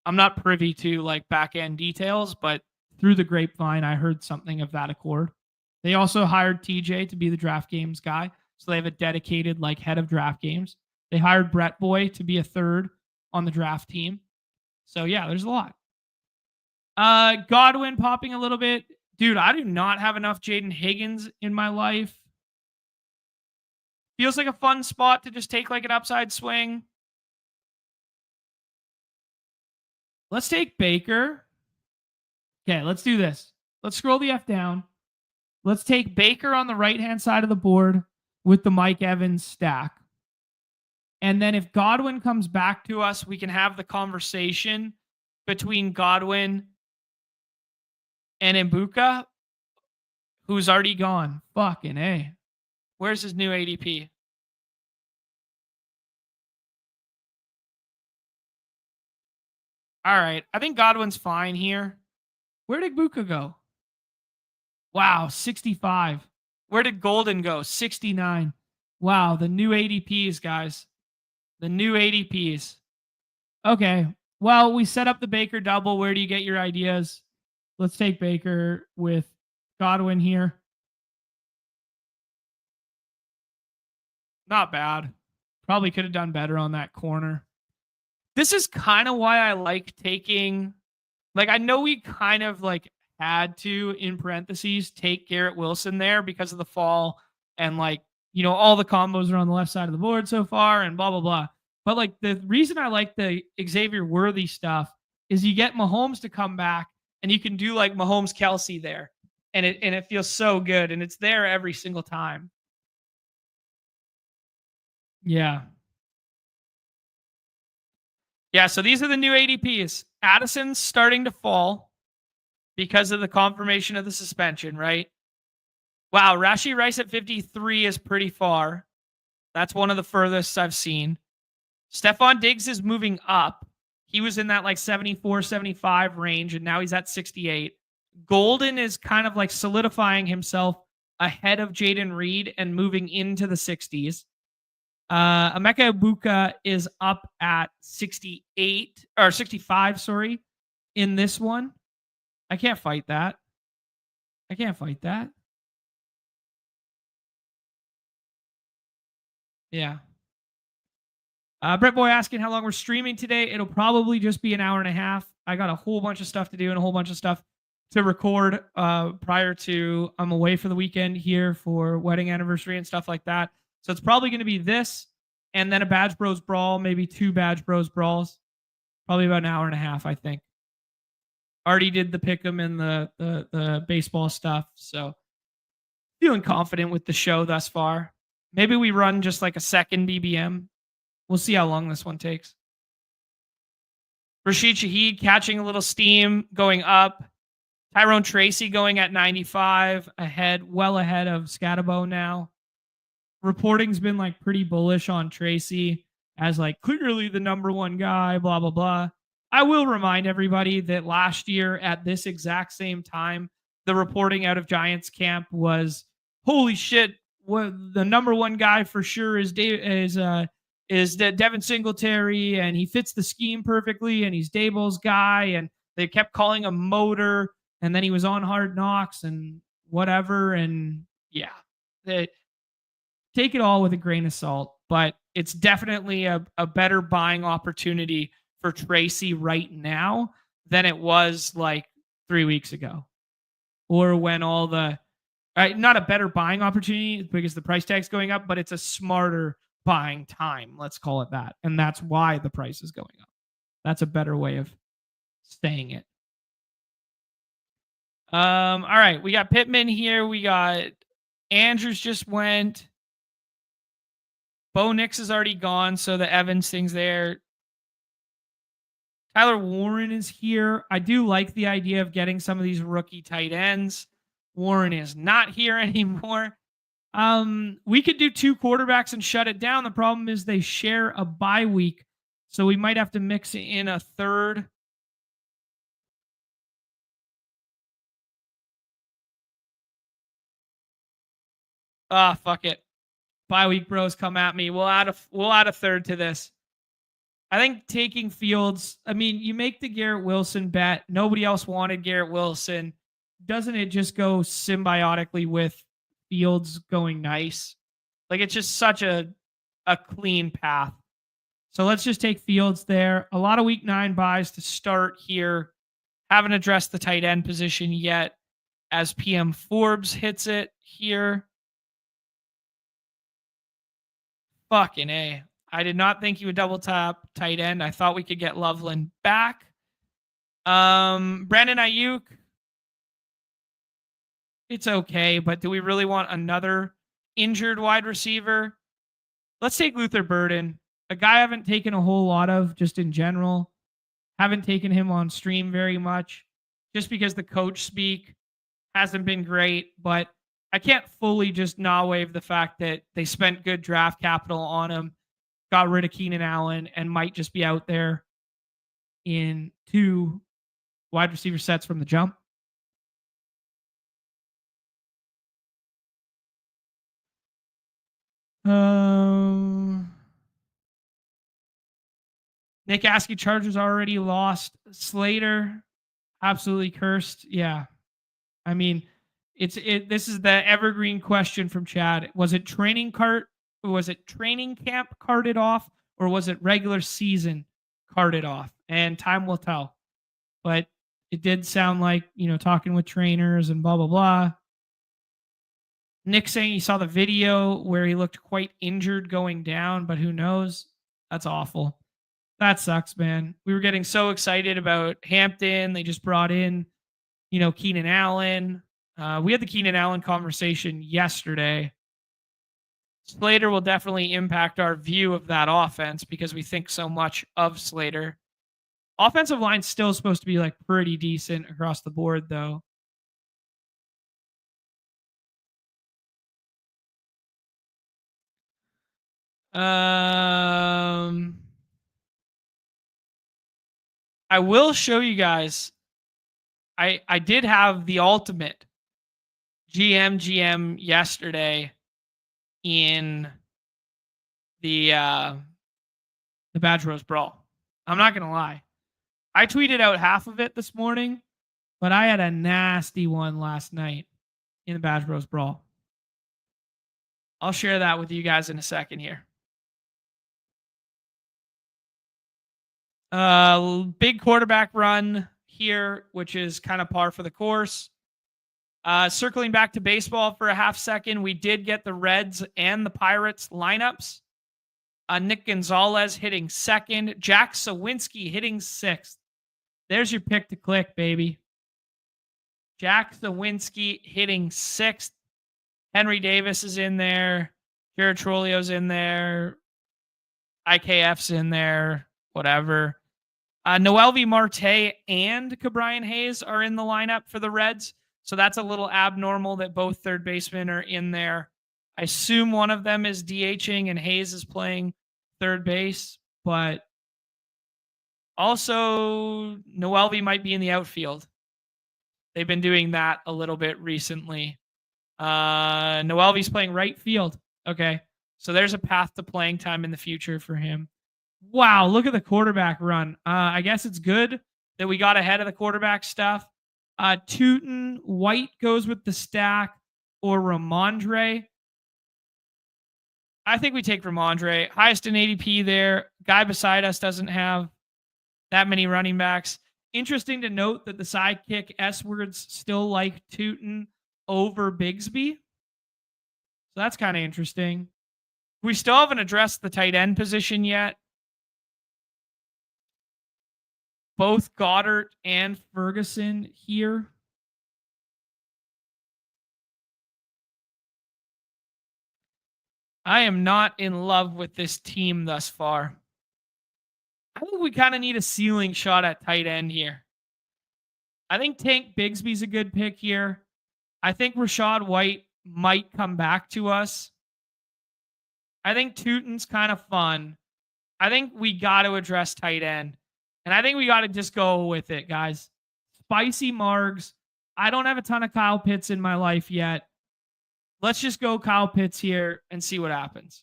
A: I'm not privy to like back end details, but through the grapevine, I heard something of that accord. They also hired TJ to be the draft games guy. So they have a dedicated like head of draft games. They hired Brett Boy to be a third on the draft team. So yeah, there's a lot. Godwin popping a little bit. Dude, I do not have enough Jaden Higgins in my life. Feels like a fun spot to just take like an upside swing. Let's take Baker. Okay, let's do this. Let's scroll the F down. Let's take Baker on the right-hand side of the board with the Mike Evans stack. And then if Godwin comes back to us, we can have the conversation between Godwin and Mbuka, who's already gone. Fucking A. Where's his new ADP? All right. I think Godwin's fine here. Where did Mbuka go? Wow, 65. Where did Golden go? 69. Wow, the new ADPs, guys. The new ADPs. Okay. Well, we set up the Baker double. Where do you get your ideas? Let's take Baker with Godwin here. Not bad. Probably could have done better on that corner. This is kind of why I like taking, like, I know we kind of like had to, in parentheses, take Garrett Wilson there because of the fall and like, you know, all the combos are on the left side of the board so far and blah, blah, blah. But like the reason I like the Xavier Worthy stuff is you get Mahomes to come back and you can do like Mahomes Kelsey there. And it feels so good. And it's there every single time. Yeah. Yeah. So these are the new ADPs. Addison's starting to fall because of the confirmation of the suspension, right? Wow. Rashee Rice at 53 is pretty far. That's one of the furthest I've seen. Stephon Diggs is moving up. He was in that like 74, 75 range, and now he's at 68. Golden is kind of like solidifying himself ahead of Jaden Reed and moving into the 60s. Emeka Egbuka is up at 68 or 65, sorry, in this one. I can't fight that. I can't fight that. Yeah. Brett Boy asking how long we're streaming today. It'll probably just be an hour and a half. I got a whole bunch of stuff to do and a whole bunch of stuff to record prior to I'm away for the weekend here for wedding anniversary and stuff like that. So it's probably going to be this and then a Badge Bros Brawl, maybe 2 Badge Bros Brawls. Probably about an hour and a half, I think. Already did the pick'em and the baseball stuff. So feeling confident with the show thus far. Maybe we run just like a second BBM. We'll see how long this one takes. Rashid Shaheed catching a little steam, going up. Tyrone Tracy going at 95, well ahead of Scatabo now. Reporting's been like pretty bullish on Tracy as like clearly the number one guy, blah, blah, blah. I will remind everybody that last year at this exact same time, the reporting out of Giants camp was, holy shit, the number one guy for sure is Devin Singletary, and he fits the scheme perfectly, and he's Daboll's guy, and they kept calling him Motor, and then he was on Hard Knocks and whatever, and yeah, take it all with a grain of salt, but it's definitely a better buying opportunity for Tracy right now than it was like 3 weeks ago, or when all the not a better buying opportunity because the price tag's going up, but it's a smarter buying time. Let's call it that. And that's why the price is going up. That's a better way of saying it. All right. We got Pittman here. We got Andrews just went. Bo Nix is already gone. So the Evans thing's there. Tyler Warren is here. I do like the idea of getting some of these rookie tight ends. Warren is not here anymore. We could do 2 quarterbacks and shut it down. The problem is they share a bye week, so we might have to mix in a third. Fuck it. Bye week bros come at me. We'll add a third to this. I think taking Fields, I mean, you make the Garrett Wilson bet. Nobody else wanted Garrett Wilson. Doesn't it just go symbiotically with Fields going nice? Like, it's just such a clean path. So let's just take Fields there. A lot of week 9 buys to start here. Haven't addressed the tight end position yet as PM Forbes hits it here. Fucking A. I did not think he would double tap tight end. I thought we could get Loveland back. Brandon Ayuk. It's okay, but do we really want another injured wide receiver? Let's take Luther Burden, a guy I haven't taken a whole lot of just in general. Haven't taken him on stream very much just because the coach speak hasn't been great, but I can't fully just gnaw wave the fact that they spent good draft capital on him, got rid of Keenan Allen, and might just be out there in 2 wide receiver sets from the jump. Nick Askey Chargers already lost. Slater, absolutely cursed. Yeah. I mean, This is the evergreen question from Chad. Was it training camp carted off, or was it regular season carted off? And time will tell. But it did sound like, talking with trainers and blah, blah, blah. Nick saying he saw the video where he looked quite injured going down, but who knows? That's awful. That sucks, man. We were getting so excited about Hampton. They just brought in, Keenan Allen. We had the Keenan Allen conversation yesterday. Slater will definitely impact our view of that offense because we think so much of Slater. Offensive line's still supposed to be like pretty decent across the board, though. I will show you guys. I did have the ultimate GM yesterday in the Badge Bros Brawl. I'm not gonna lie. I tweeted out half of it this morning, but I had a nasty one last night in the Badge Bros Brawl. I'll share that with you guys in a second here. Big quarterback run here, which is kind of par for the course. Circling back to baseball for a half second, we did get the Reds and the Pirates lineups. Nick Gonzalez hitting second. Jack Sawinski hitting sixth. There's your pick to click, baby. Jack Sawinski hitting sixth. Henry Davis is in there. Jared Trolio's in there. IKF's in there. Whatever. Noelvi Marte and Cabrian Hayes are in the lineup for the Reds. So that's a little abnormal that both third basemen are in there. I assume one of them is DHing and Hayes is playing third base, but also Noelvi might be in the outfield. They've been doing that a little bit recently. Noelvi's playing right field. Okay. So there's a path to playing time in the future for him. Wow, look at the quarterback run. I guess it's good that we got ahead of the quarterback stuff. Tootin, White goes with the stack, or Ramondre. I think we take Ramondre. Highest in ADP there. Guy beside us doesn't have that many running backs. Interesting to note that the Sidekick S-words still like Tootin over Bigsby. So that's kind of interesting. We still haven't addressed the tight end position yet. Both Goddard and Ferguson here. I am not in love with this team thus far. I think we kind of need a ceiling shot at tight end here. I think Tank Bigsby's a good pick here. I think Rachaad White might come back to us. I think Tootin's kind of fun. I think we got to address tight end. And I think we got to just go with it, guys. Spicy Margs. I don't have a ton of Kyle Pitts in my life yet. Let's just go Kyle Pitts here and see what happens.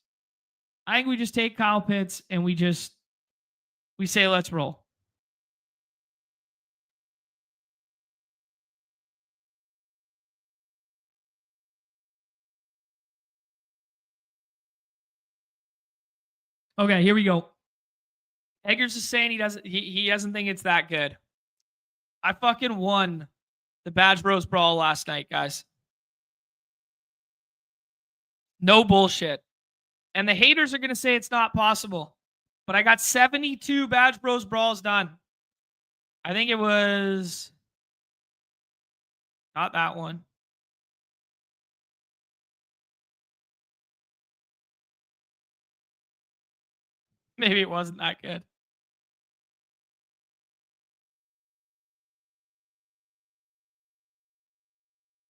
A: I think we just take Kyle Pitts and we say, let's roll. Okay, here we go. Eggers is saying he doesn't think it's that good. I fucking won the Badge Bros Brawl last night, guys. No bullshit. And the haters are going to say it's not possible. But I got 72 Badge Bros Brawls done. I think it was not that one. Maybe it wasn't that good.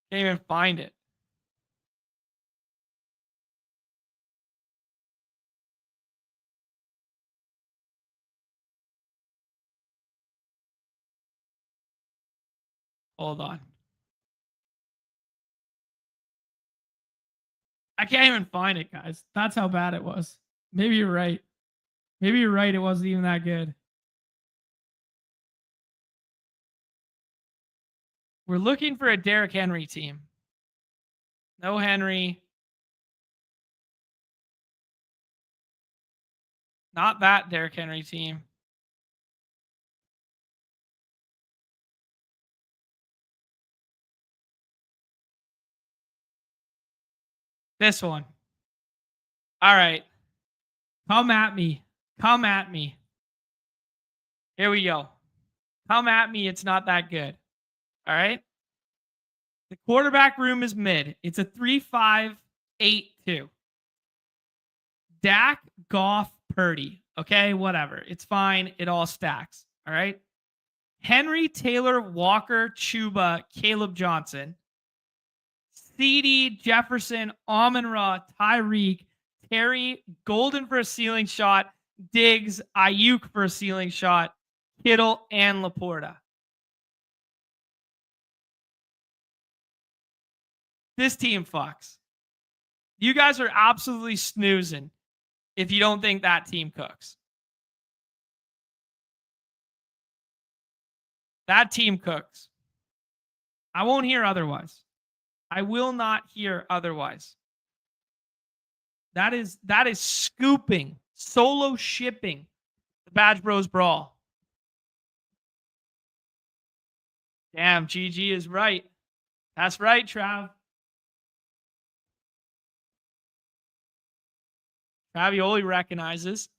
A: Can't even find it. Hold on. I can't even find it, guys. That's how bad it was. Maybe you're right. Maybe you're right. It wasn't even that good. We're looking for a Derrick Henry team. No Henry. Not that Derrick Henry team. This one. All right. Come at me. Come at me. Here we go. Come at me. It's not that good. All right. The quarterback room is mid. It's a 3-5-8-2. Dak, Goff, Purdy. Okay, whatever. It's fine. It all stacks. All right. Henry, Taylor, Walker, Chuba, Caleb Johnson. CD, Jefferson, Amon-Ra, Tyreek, Terry, Golden for a ceiling shot, Diggs, Ayuk for a ceiling shot, Kittle, and Laporta. This team fucks. You guys are absolutely snoozing if you don't think that team cooks. That team cooks. I won't hear otherwise. I will not hear otherwise. That is scooping, solo shipping the Badge Bros Brawl. Damn, GG is right. That's right, Trav. Travioli recognizes.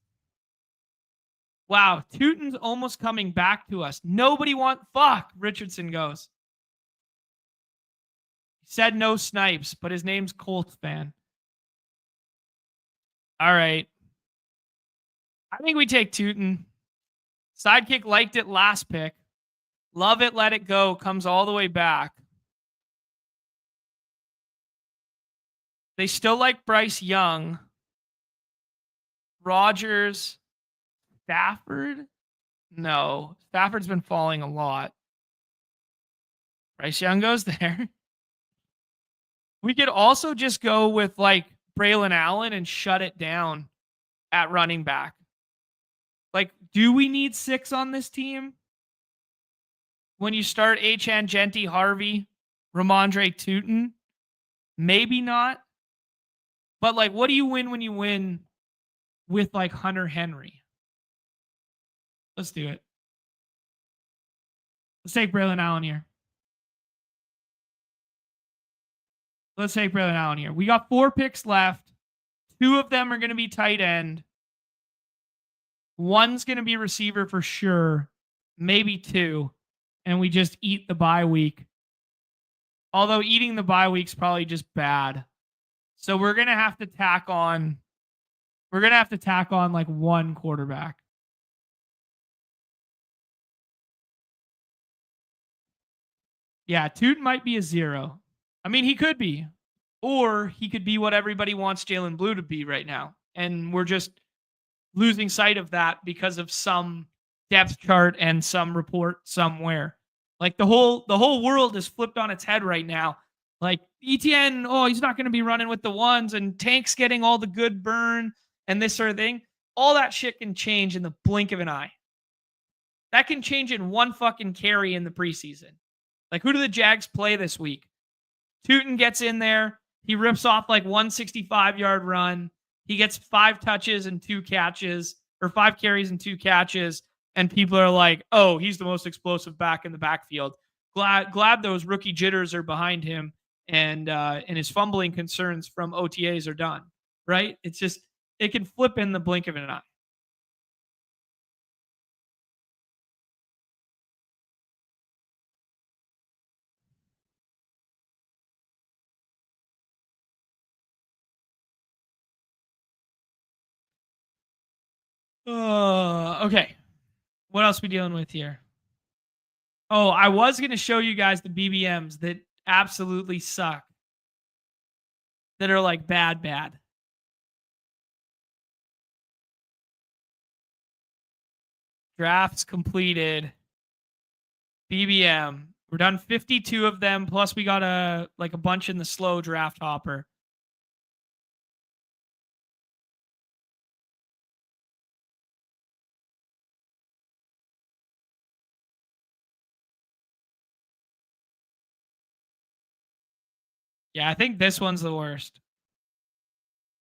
A: Wow, Teuton's almost coming back to us. Nobody fuck, Richardson goes. He said no Snipes, but his name's Colts fan. All right. I think we take Teuton. Sidekick liked it last pick. Love it, let it go. Comes all the way back. They still like Bryce Young. Rodgers. Stafford? No. Stafford's been falling a lot. Bryce Young goes there. We could also just go with like Braylon Allen and shut it down at running back. Like, do we need 6 on this team? When you start Achane, Genty, Harvey, Ramondre, Teuton? Maybe not. But like, what do you win when you win with like Hunter Henry? Let's do it. Let's take Braylon Allen here. Let's take Braylon Allen here. We got 4 picks left. 2 of them are going to be tight end. One's going to be receiver for sure. Maybe 2. And we just eat the bye week. Although eating the bye week's probably just bad. So we're going to have to tack on like 1 quarterback. Yeah, Teuton might be a 0. I mean, he could be. Or he could be what everybody wants Jalen Blue to be right now. And we're just losing sight of that because of some depth chart and some report somewhere. Like the whole world is flipped on its head right now. Like ETN, oh, he's not going to be running with the ones, and Tank's getting all the good burn and this sort of thing. All that shit can change in the blink of an eye. That can change in 1 fucking carry in the preseason. Like, who do the Jags play this week? Teuton gets in there. He rips off like 165-yard run. He gets 5 touches and 2 catches, or 5 carries and 2 catches. And people are like, oh, he's the most explosive back in the backfield. Glad those rookie jitters are behind him, and his fumbling concerns from OTAs are done. Right? It's just, it can flip in the blink of an eye. Okay. What else are we dealing with here? Oh, I was going to show you guys the BBMs that absolutely suck. That are like bad. Drafts completed. BBM. We're done 52 of them. Plus we got a bunch in the slow draft hopper. Yeah, I think this one's the worst.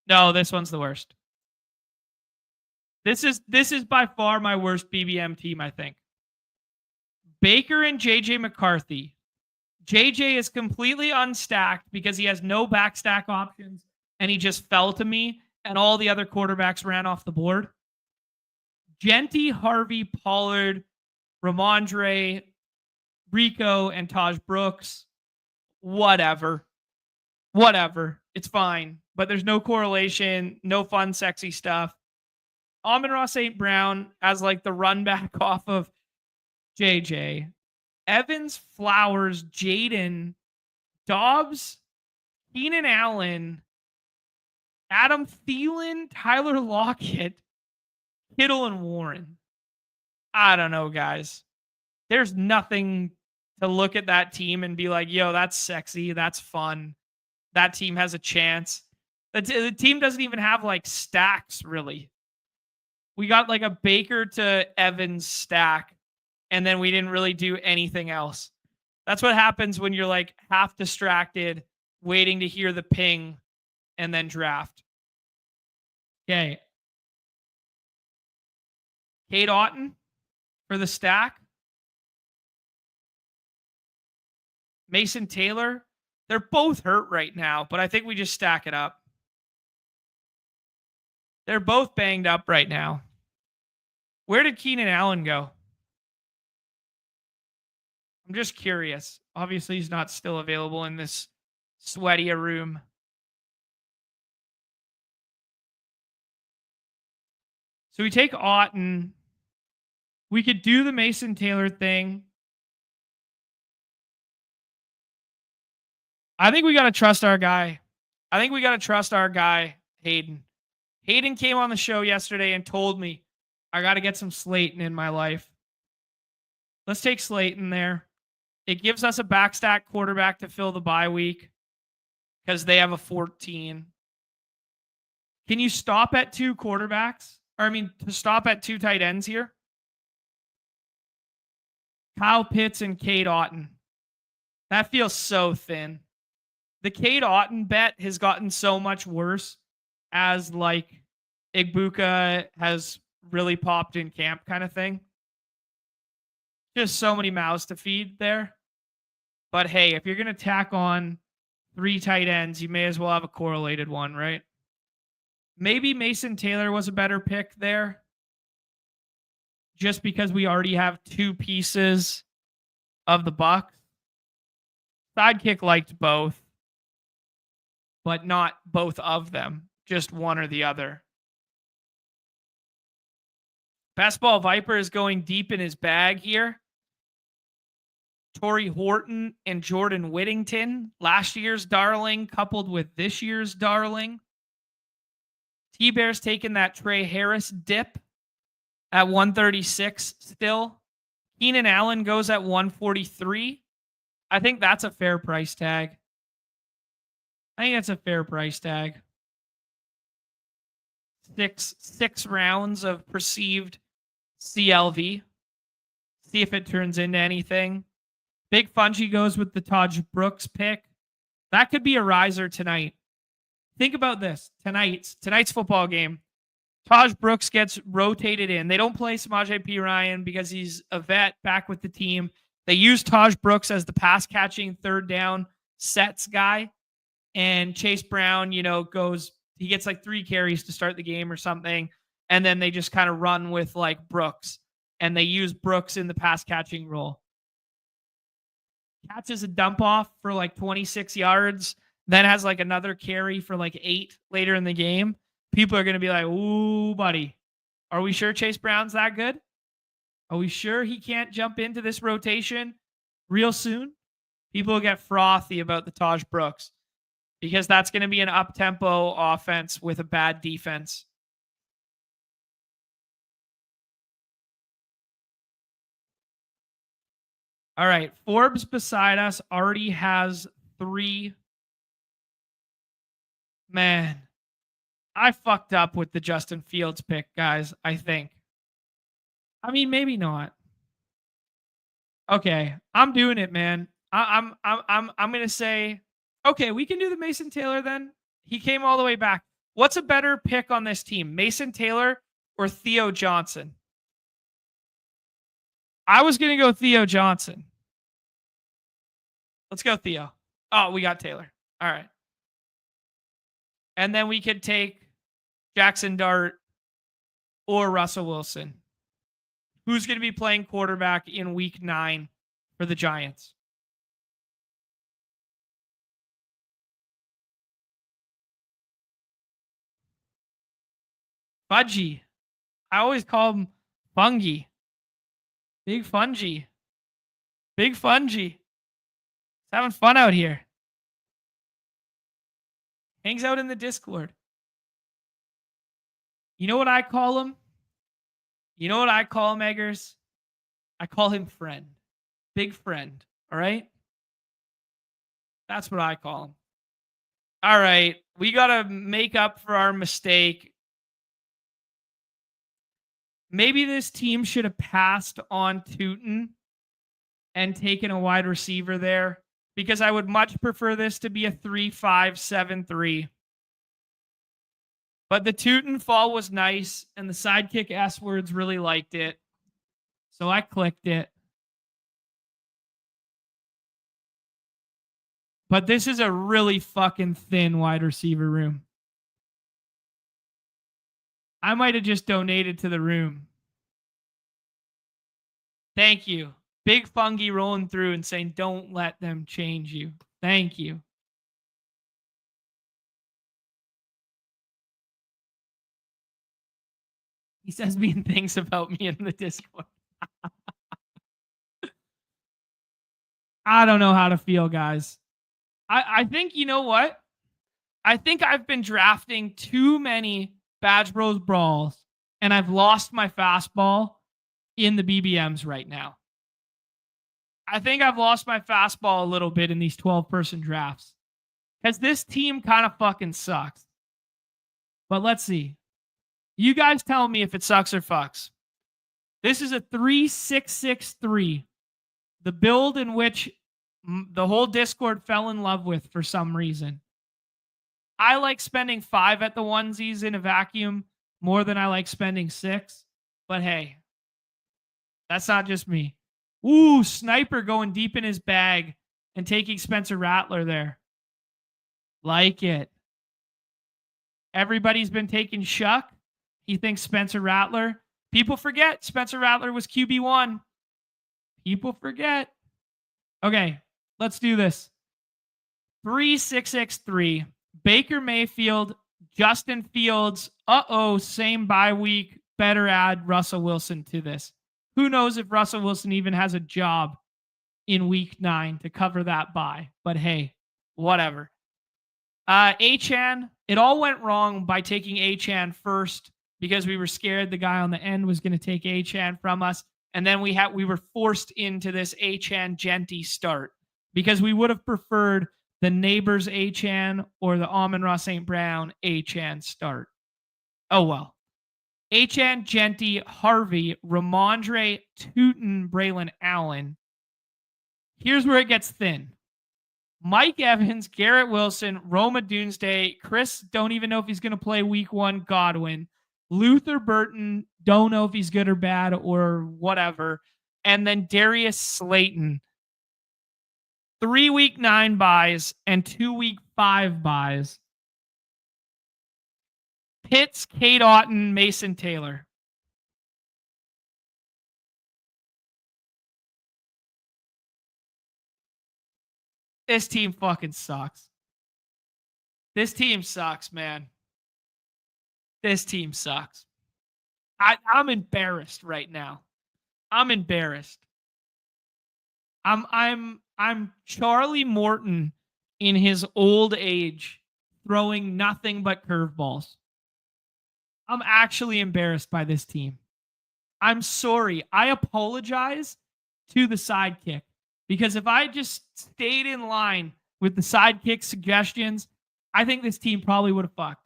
A: No, this one's the worst. This is by far my worst BBM team, I think. Baker and JJ McCarthy. JJ is completely unstacked because he has no backstack options and he just fell to me and all the other quarterbacks ran off the board. Genty, Harvey, Pollard, Ramondre, Rico, and Taj Brooks. Whatever. It's fine. But there's no correlation, no fun, sexy stuff. Amon-Ra St. Brown as like the run back off of JJ. Evans, Flowers, Jaden, Dobbs, Keenan Allen, Adam Thielen, Tyler Lockett, Kittle, and Warren. I don't know, guys. There's nothing to look at that team and be like, yo, that's sexy. That's fun. That team has a chance. The team doesn't even have like stacks, really. We got like a Baker to Evans stack, and then we didn't really do anything else. That's what happens when you're like half distracted, waiting to hear the ping, and then draft. Okay. Cade Otton for the stack. Mason Taylor. They're both hurt right now, but I think we just stack it up. They're both banged up right now. Where did Keenan Allen go? I'm just curious. Obviously, he's not still available in this sweaty room. So we take Otton. We could do the Mason Taylor thing. I think we got to trust our guy. Hayden. Hayden came on the show yesterday and told me I got to get some Slayton in my life. Let's take Slayton there. It gives us a backstack quarterback to fill the bye week because they have a 14. Can you stop at 2 quarterbacks? To stop at 2 tight ends here? Kyle Pitts and Cade Otton. That feels so thin. The Cade Otton bet has gotten so much worse as like Igbuka has really popped in camp kind of thing. Just so many mouths to feed there. But hey, if you're going to tack on 3 tight ends, you may as well have a correlated one, right? Maybe Mason Taylor was a better pick there. Just because we already have 2 pieces of the Bucs. Sidekick liked both, but not both of them. Just one or the other. Best Ball Viper is going deep in his bag here. Torrey Horton and Jordan Whittington, last year's darling, coupled with this year's darling. T-Bear's taking that Trey Harris dip at 136 still. Keenan Allen goes at 143. I think that's a fair price tag. 6 rounds of perceived CLV. See if it turns into anything. Big Fungi goes with the Taj Brooks pick. That could be a riser tonight. Think about this. Tonight's football game. Taj Brooks gets rotated in. They don't play Samaje Perine because he's a vet back with the team. They use Taj Brooks as the pass catching third down sets guy. And Chase Brown, he gets like 3 carries to start the game or something. And then they just kind of run with like Brooks. And they use Brooks in the pass catching role. Catches a dump off for like 26 yards. Then has like another carry for like 8 later in the game. People are going to be like, ooh, buddy. Are we sure Chase Brown's that good? Are we sure he can't jump into this rotation real soon? People will get frothy about the Taj Brooks because that's going to be an up-tempo offense with a bad defense. All right. Forbes beside us already has 3. Man, I fucked up with the Justin Fields pick, guys, I think. Maybe not. Okay, I'm doing it, man. I'm going to say Okay, we can do the Mason Taylor then. He came all the way back. What's a better pick on this team, Mason Taylor or Theo Johnson? I was going to go Theo Johnson. Let's go Theo. Oh, we got Taylor. All right. And then we could take Jackson Dart or Russell Wilson. Who's going to be playing quarterback in week 9 for the Giants? Fudgy. I always call him Fungi. Big Fungi. Big Fungi. Having fun out here. Hangs out in the Discord. You know what I call him? You know what I call him, Eggers? I call him friend. Big friend. All right? That's what I call him. All right. We got to make up for our mistake. Maybe this team should have passed on Tootin and taken a wide receiver there, because I would much prefer this to be a 3-5-7-3. But the Tootin fall was nice, and the Sidekick S words really liked it. So I clicked it. But this is a really fucking thin wide receiver room. I might have just donated to the room. Thank you. Big Fungi rolling through and saying, don't let them change you. Thank you. He says mean things about me in the Discord. I don't know how to feel, guys. I think, you know what? I think I've been drafting too many Badge Bros brawls, and I've lost my fastball in the BBMs right now. I think I've lost my fastball a little bit in these 12-person drafts, because this team kind of fucking sucks. But let's see. You guys tell me if it sucks or fucks. This is a 3-6-6-3. The build in which the whole Discord fell in love with for some reason. I like spending 5 at the onesies in a vacuum more than I like spending 6. But hey, that's not just me. Ooh, Sniper going deep in his bag and taking Spencer Rattler there. Like it. Everybody's been taking Shuck. He thinks Spencer Rattler. People forget Spencer Rattler was QB1. People forget. Okay, let's do this. 3-6-6-3. Baker Mayfield, Justin Fields. Same bye week. Better add Russell Wilson to this. Who knows if Russell Wilson even has a job in week 9 to cover that bye. But hey, whatever. Achane, it all went wrong by taking Achane first because we were scared the guy on the end was going to take Achane from us. And then we were forced into this Achane Genty start because we would have preferred the neighbors Achane or the Amon-Ra St. Brown Achane start. Oh well. Achane, Genty, Harvey, Ramondre, Tootin, Braylon Allen. Here's where it gets thin. Mike Evans, Garrett Wilson, Roma Doomsday, Chris, don't even know if he's going to play week 1, Godwin, Luther Burton, don't know if he's good or bad or whatever, and then Darius Slayton. 3 week 9 buys and 2 week 5 buys. Pitts, Kate Otten, Mason Taylor. This team fucking sucks. This team sucks, man. This team sucks. I'm embarrassed right now. I'm embarrassed. I'm Charlie Morton in his old age, throwing nothing but curveballs. I'm actually embarrassed by this team. I'm sorry. I apologize to the Sidekick, because if I just stayed in line with the Sidekick suggestions, I think this team probably would have fucked.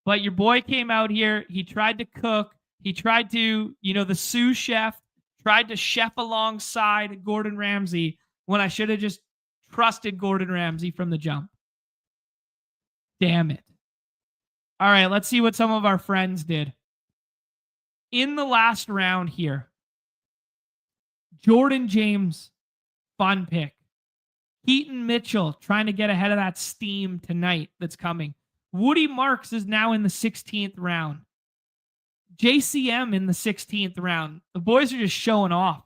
A: But your boy came out here. He tried to cook. He tried to, the sous chef, tried to chef alongside Gordon Ramsay when I should have just trusted Gordon Ramsay from the jump. Damn it. All right, let's see what some of our friends did. In the last round here, Jordan James, fun pick. Keaton Mitchell trying to get ahead of that steam tonight that's coming. Woody Marks is now in the 16th round. JCM in the 16th round. The boys are just showing off.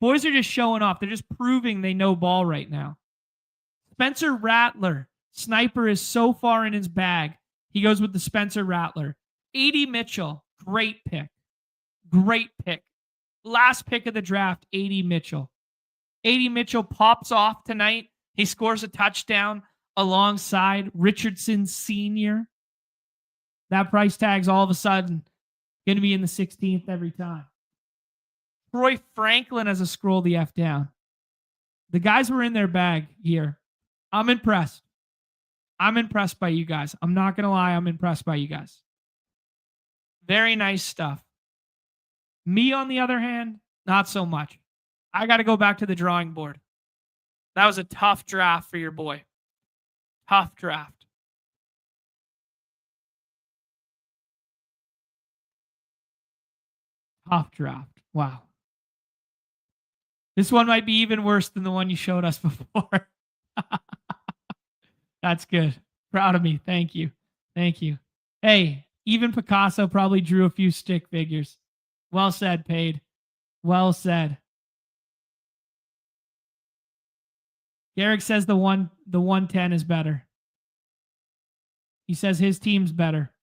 A: They're just proving they know ball right now. Spencer Rattler. Sniper is so far in his bag. He goes with the Spencer Rattler. A.D. Mitchell. Great pick. Last pick of the draft, A.D. Mitchell. A.D. Mitchell pops off tonight. He scores a touchdown alongside Richardson Sr. That price tag's all of a sudden going to be in the 16th every time. Troy Franklin has a scroll the F down. The guys were in their bag here. I'm impressed. By you guys. I'm not going to lie. I'm impressed by you guys. Very nice stuff. Me, on the other hand, not so much. I got to go back to the drawing board. That was a tough draft for your boy. Tough draft. Wow. This one might be even worse than the one you showed us before. That's good. Proud of me. Thank you. Hey, even Picasso probably drew a few stick figures. Well said, Paid. Well said. Garrick says the 110 is better. He says his team's better.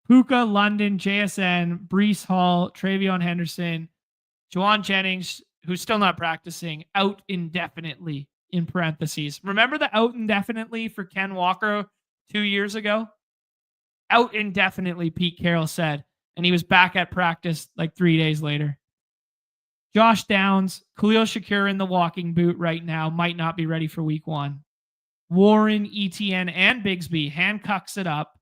A: Puka, London, JSN, Brees Hall, Travion Henderson, Juwan Jennings, who's still not practicing, out indefinitely in parentheses. Remember the out indefinitely for Ken Walker 2 years ago? Out indefinitely, Pete Carroll said. And he was back at practice like 3 days later. Josh Downs, Khalil Shakir in the walking boot right now, might not be ready for week 1. Warren, ETN, and Bigsby handcuffs it up.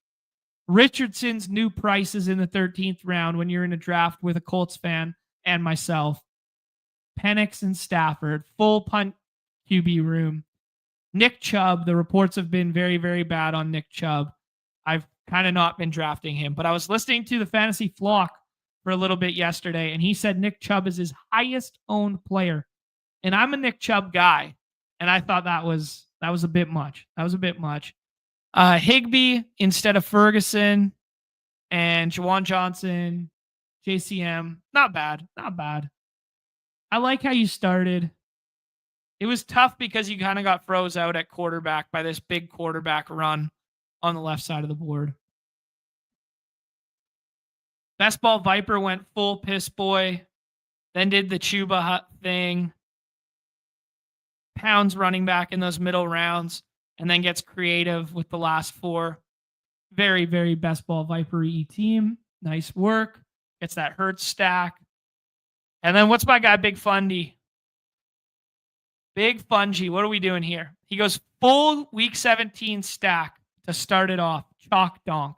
A: Richardson's new prices in the 13th round when you're in a draft with a Colts fan and myself. Penix and Stafford, full punt QB room. Nick Chubb, the reports have been very, very bad on Nick Chubb. I've kind of not been drafting him, but I was listening to the Fantasy Flock for a little bit yesterday, and he said Nick Chubb is his highest owned player. And I'm a Nick Chubb guy, and I thought that was a bit much. Higbee instead of Ferguson and Juwan Johnson, JCM. Not bad. I like how you started. It was tough because you kind of got froze out at quarterback by this big quarterback run on the left side of the board. Best Ball Viper went full piss boy, then did the Chuba Hut thing. Pounds running back in those middle rounds, and then gets creative with the last 4. Very, very Best Ball Viper-y team. Nice work. Gets that Hurts stack. And then what's my guy, Big Fundy? Big Fungy, what are we doing here? He goes full week 17 stack to start it off. Chalk donk.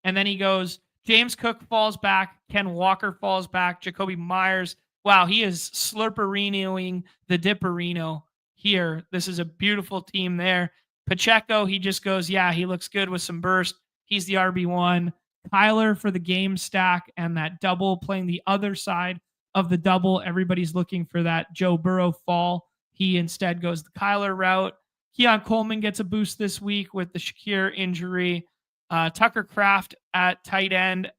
A: And then he goes, James Cook falls back. Ken Walker falls back. Jacoby Myers. Wow, he is slurperinoing the Dipperino here. This is a beautiful team there. Pacheco, he just goes, yeah, he looks good with some burst. He's the RB1. Kyler for the game stack and that double, playing the other side of the double. Everybody's looking for that Joe Burrow fall. He instead goes the Kyler route. Keon Coleman gets a boost this week with the Shakir injury. Tucker Kraft at tight end.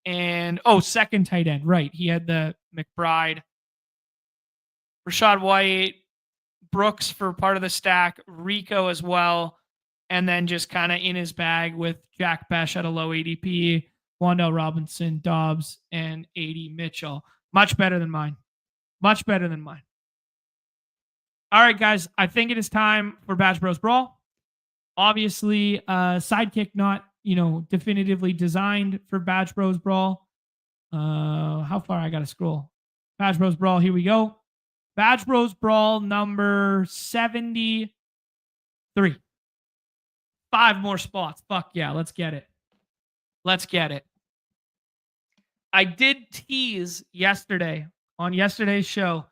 A: And, second tight end. Right. He had the McBride. Rashad White. Brooks for part of the stack. Rico as well. And then just kind of in his bag with Jack Besh at a low ADP. Wandell Robinson, Dobbs, and A.D. Mitchell. Much better than mine. All right, guys. I think it is time for Badge Bros Brawl. Obviously, Sidekick not, definitively designed for Badge Bros Brawl. How far I got to scroll? Badge Bros Brawl, here we go. Badge Bros Brawl number 73. 5 more spots. Fuck yeah, let's get it. I did tease yesterday on yesterday's show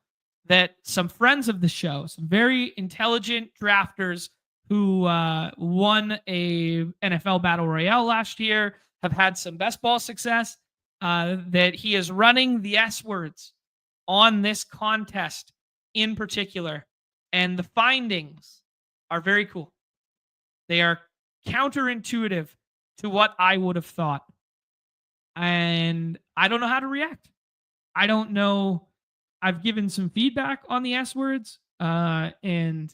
A: that some friends of the show, some very intelligent drafters who won a NFL Battle Royale last year, have had some best ball success, that he is running the S words on this contest in particular. And the findings are very cool. They are counterintuitive to what I would have thought. And I don't know how to react. I don't know. I've given some feedback on the S words. And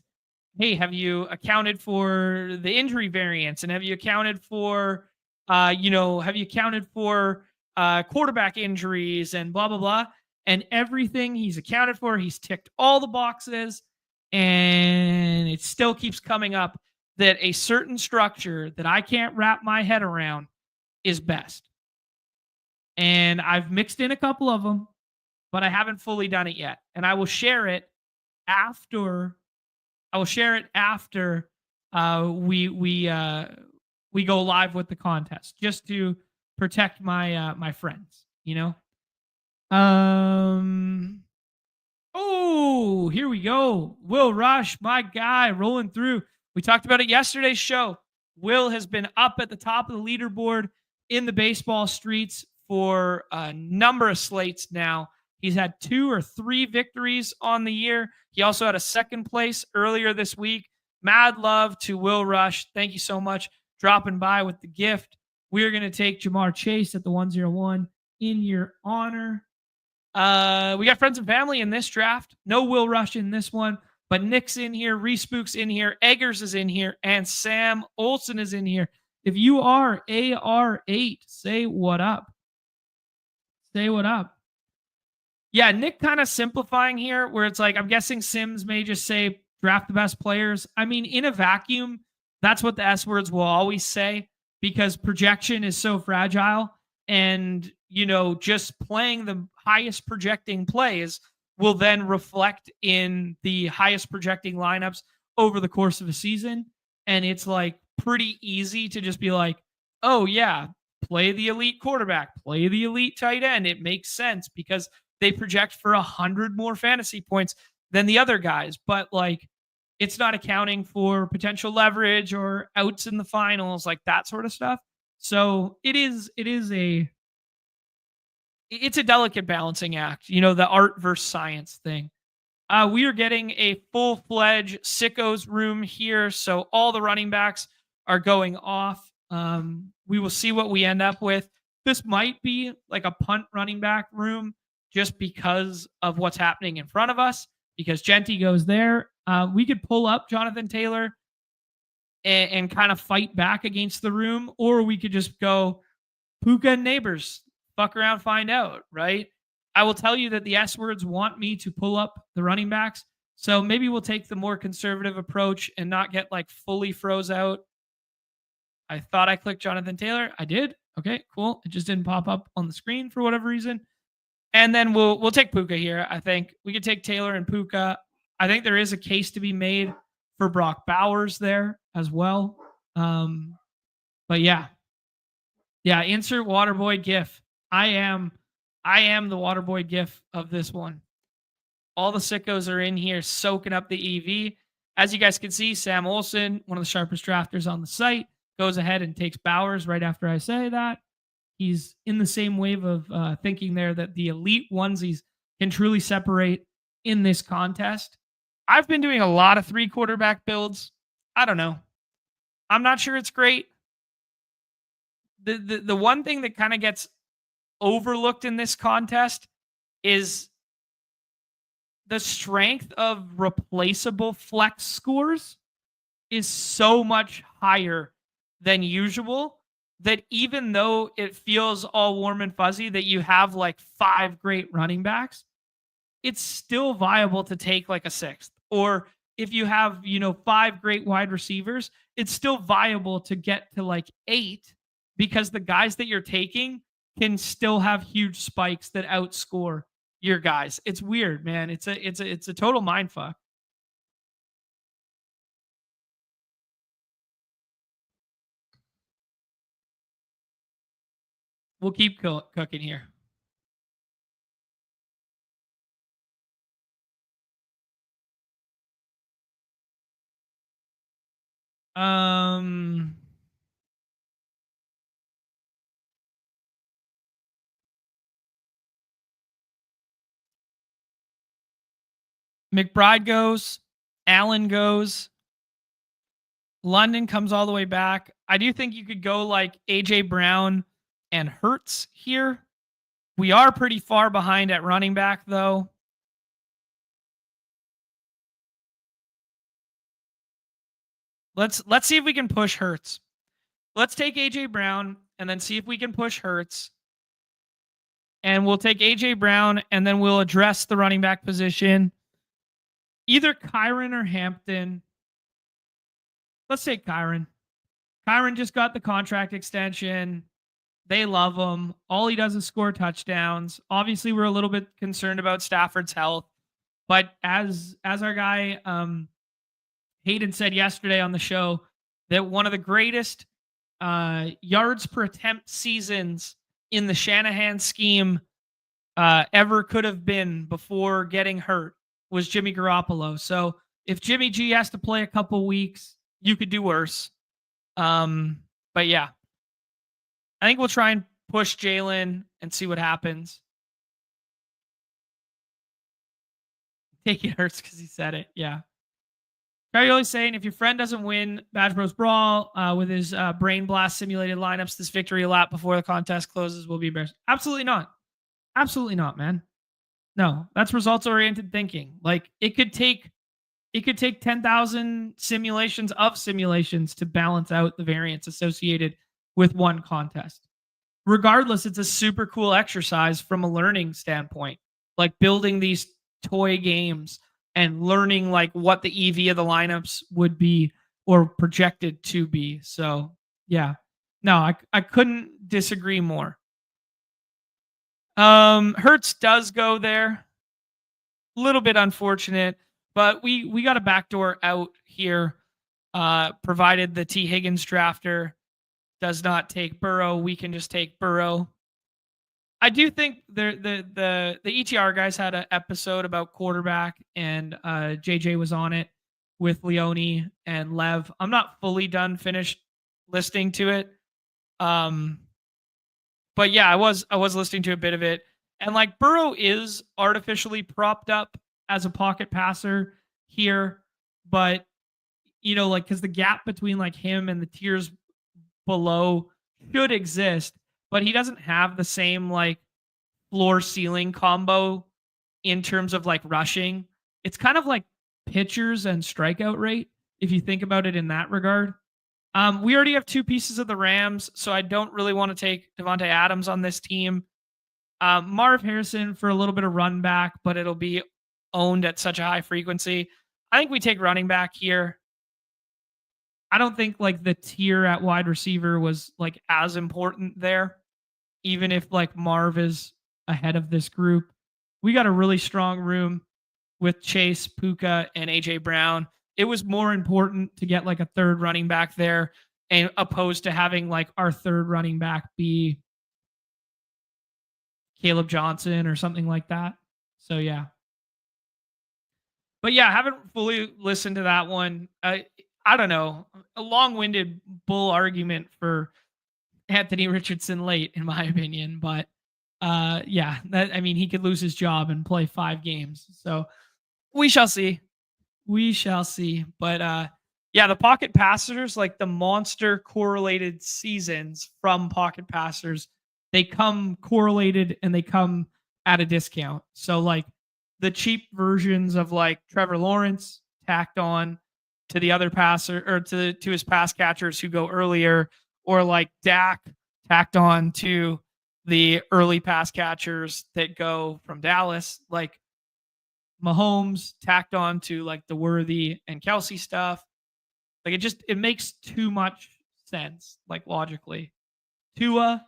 A: hey, have you accounted for the injury variance? And have you accounted for, have you accounted for quarterback injuries and blah, blah, blah? And everything he's accounted for, he's ticked all the boxes. And it still keeps coming up that a certain structure that I can't wrap my head around is best. And I've mixed in a couple of them, but I haven't fully done it yet. And I will share it after. I will share it after we go live with the contest, just to protect my my friends. Oh, here we go. Will Rush, my guy, rolling through. We talked about it yesterday's show. Will has been up at the top of the leaderboard in the baseball streets for a number of slates now. He's had 2 or 3 victories on the year. He also had a second place earlier this week. Mad love to Will Rush. Thank you so much dropping by with the gift. We're going to take Jamar Chase at the 101 in your honor. We got friends and family in this draft. No Will Rush in this one, but Nick's in here, Respook's in here, Eggers is in here, and Sam Olson is in here. If you are AR8, say what up. Say what up. Yeah, Nick kind of simplifying here, where it's like, I'm guessing Sims may just say draft the best players. I mean, in a vacuum, that's what the S words will always say, because projection is so fragile. And, just playing the highest projecting plays will then reflect in the highest projecting lineups over the course of a season. And it's like pretty easy to just be like, oh, yeah, play the elite quarterback, play the elite tight end. It makes sense because they project for 100 more fantasy points than the other guys. But like, it's not accounting for potential leverage or outs in the finals, like that sort of stuff. So it's a delicate balancing act, the art versus science thing. We are getting a full-fledged sickos room here, so all the running backs are going off. We will see what we end up with. This might be like a punt running back room just because of what's happening in front of us, because Genty goes there. We could pull up Jonathan Taylor and kind of fight back against the room, or we could just go Puka and Neighbors. Fuck around, find out, right? I will tell you that the S words want me to pull up the running backs. So maybe we'll take the more conservative approach and not get like fully froze out. I thought I clicked Jonathan Taylor. I did. Okay, cool. It just didn't pop up on the screen for whatever reason. And then we'll take Puka here. I think we could take Taylor and Puka. I think there is a case to be made for Brock Bowers there as well. But yeah. Yeah, insert Waterboy GIF. I am the Waterboy GIF of this one. All the sickos are in here soaking up the EV. As you guys can see, Sam Olson, one of the sharpest drafters on the site, goes ahead and takes Bowers right after I say that. He's in the same wave of thinking there that the elite onesies can truly separate in this contest. I've been doing a lot of 3 quarterback builds. I don't know. I'm not sure it's great. The one thing that kind of gets overlooked in this contest is the strength of replaceable flex scores is so much higher than usual, that even though it feels all warm and fuzzy that you have like 5 great running backs, it's still viable to take like a 6th. Or if you have, 5 great wide receivers, it's still viable to get to like 8, because the guys that you're taking can still have huge spikes that outscore your guys. It's weird, man. It's a total mindfuck. We'll keep cooking here. McBride goes. Allen goes. London comes all the way back. I do think you could go like AJ Brown and Hurts here. We are pretty far behind at running back, though. Let's see if we can push Hurts. Let's take AJ Brown and then see if we can push Hurts. And we'll take AJ Brown and then we'll address the running back position. Either Kyron or Hampton. Let's take Kyron. Kyron just got the contract extension. They love him. All he does is score touchdowns. Obviously, we're a little bit concerned about Stafford's health, but as our guy Hayden said yesterday on the show, that one of the greatest yards per attempt seasons in the Shanahan scheme ever could have been before getting hurt was Jimmy Garoppolo. So if Jimmy G has to play a couple weeks, you could do worse. But yeah, I think we'll try and push Jalen and see what happens. Take it hurts because he said it. Yeah. Carioli's saying, if your friend doesn't win Badge Bros Brawl with his Brain Blast simulated lineups, this victory lap before the contest closes will be embarrassing. Absolutely not. Absolutely not, man. No, that's results-oriented thinking. Like, it could take 10,000 simulations of simulations to balance out the variance associated with one contest. Regardless, it's a super cool exercise from a learning standpoint, like building these toy games and learning like what the EV of the lineups would be or projected to be. So yeah, no, I couldn't disagree more. Hertz does go there. A little bit unfortunate, but we got a backdoor out here. Provided the T. Higgins drafter does not take Burrow, we can just take Burrow. I do think the ETR guys had an episode about quarterback, and JJ was on it with Leone and Lev. I'm not fully finished listening to it. But yeah, I was listening to a bit of it. And like Burrow is artificially propped up as a pocket passer here, but you know, like, because the gap between like him and the tiers below should exist, but he doesn't have the same like floor ceiling combo in terms of like rushing. It's kind of like pitchers and strikeout rate if you think about it in that regard. We already have two pieces of the Rams, so I don't really want to take Devontae Adams on this team. Marv Harrison for a little bit of run back, but it'll be owned at such a high frequency. I think we take running back here. I don't think like the tier at wide receiver was like as important there, even if like Marv is ahead of this group. We got a really strong room with Chase, Puka, and AJ Brown. It was more important to get like a third running back there, and opposed to having like our third running back be Caleb Johnson or something like that. So yeah. But yeah, I haven't fully listened to that one. I don't know. A long-winded bull argument for Anthony Richardson late, in my opinion. But yeah, I mean, he could lose his job and play 5 games. So we shall see. We shall see. But yeah, the pocket passers, like the monster correlated seasons from pocket passers, they come correlated and they come at a discount. So like the cheap versions of like Trevor Lawrence tacked on to the other passer, or to his pass catchers who go earlier, or like Dak tacked on to the early pass catchers that go from Dallas, like Mahomes tacked on to like the Worthy and Kelsey stuff. Like it makes too much sense, like logically. Tua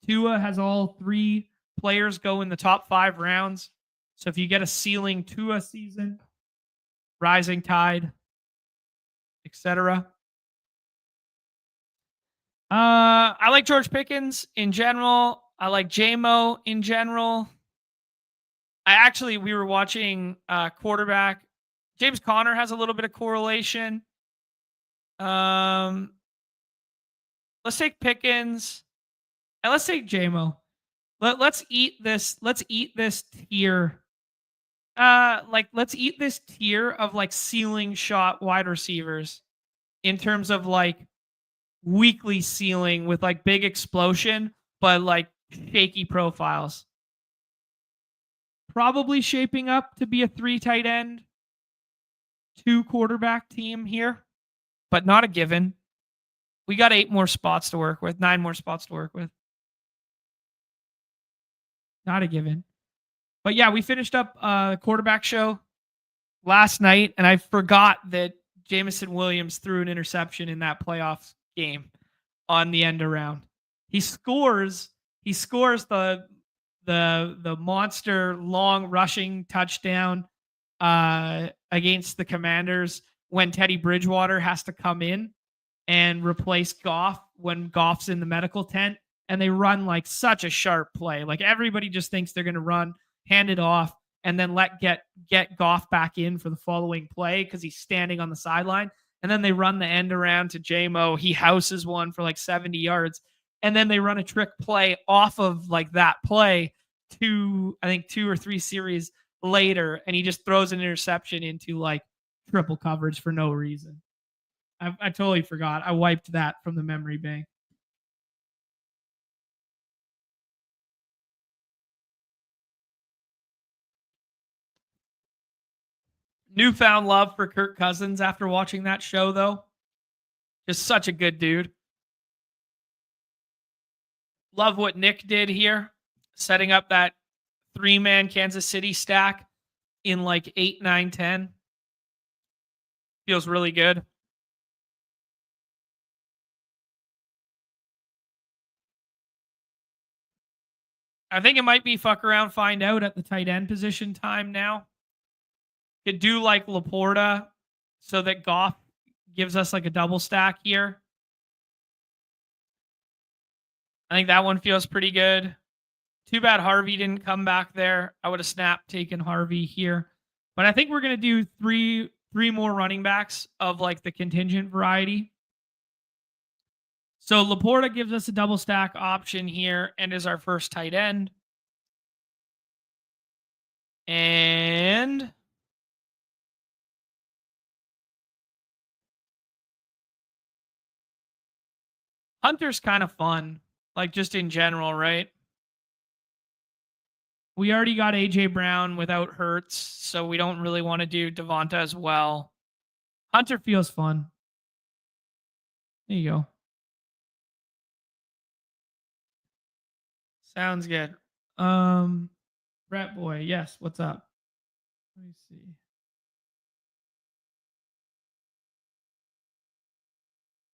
A: has all 3 players go in the top 5 rounds. So if you get a ceiling Tua season, rising tide, etc. I like George Pickens in general. I like JMO in general. We were watching quarterback. James Conner has a little bit of correlation. Let's take Pickens and let's take JMO. Let's eat this. Let's eat this tier. Let's eat this tier of like ceiling shot wide receivers in terms of like weekly ceiling with like big explosion, but like shaky profiles. Probably shaping up to be a 3 tight end, 2 quarterback team here, but not a given. We got 8 more spots to work with, 9 more spots to work with. Not a given. But yeah, we finished up the quarterback show last night, and I forgot that Jameson Williams threw an interception in that playoff game on the end around. He scores the monster long rushing touchdown against the Commanders when Teddy Bridgewater has to come in and replace Goff when Goff's in the medical tent, and they run like such a sharp play. Like everybody just thinks they're going to run, hand it off, and then get Goff back in for the following play because he's standing on the sideline. And then they run the end around to JMO. He houses one for like 70 yards. And then they run a trick play off of like that play to, I think, 2 or 3 series later. And he just throws an interception into like triple coverage for no reason. I totally forgot. I wiped that from the memory bank. Newfound love for Kirk Cousins after watching that show, though. Just such a good dude. Love what Nick did here, setting up that 3-man Kansas City stack in like 8, 9, 10. Feels really good. I think it might be fuck around, find out at the tight end position time now. Could do like Laporta so that Goff gives us like a double stack here. I think that one feels pretty good. Too bad Harvey didn't come back there. I would have snapped taken Harvey here. But I think we're going to do three more running backs of like the contingent variety. So Laporta gives us a double stack option here and is our first tight end. And Hunter's kind of fun, like just in general, right? We already got AJ Brown without Hurts, so we don't really want to do Devonta as well. Hunter feels fun. There you go. Sounds good. Rat Boy, yes, what's up? Let me see.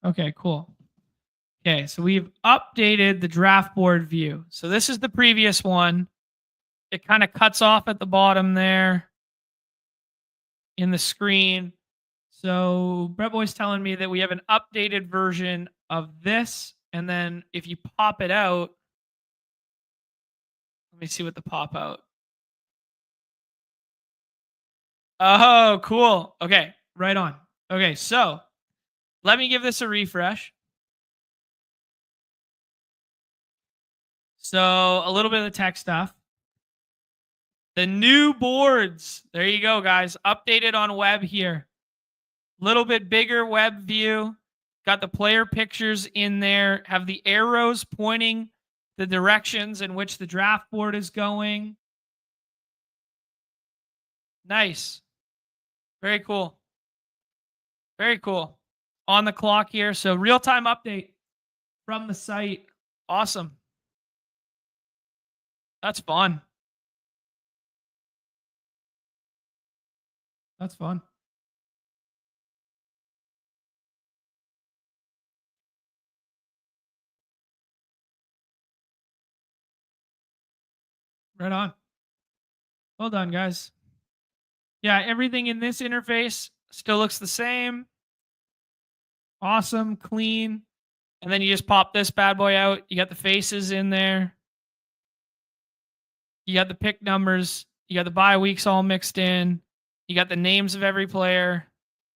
A: Okay, cool. Okay, so we've updated the draft board view. So this is the previous one. It kind of cuts off at the bottom there in the screen. So Brett Boy's telling me that we have an updated version of this. And then if you pop it out, let me see what the pop out. Oh, cool. Okay, right on. Okay, so let me give this a refresh. So a little bit of the tech stuff. The new boards. There you go, guys. Updated on web here. Little bit bigger web view. Got the player pictures in there. Have the arrows pointing the directions in which the draft board is going. Nice. Very cool. Very cool. On the clock here. So real-time update from the site. Awesome. That's fun. That's fun. Right on. Well done, guys. Yeah, everything in this interface still looks the same. Awesome, clean. And then you just pop this bad boy out. You got the faces in there. You got the pick numbers. You got the bye weeks all mixed in. You got the names of every player.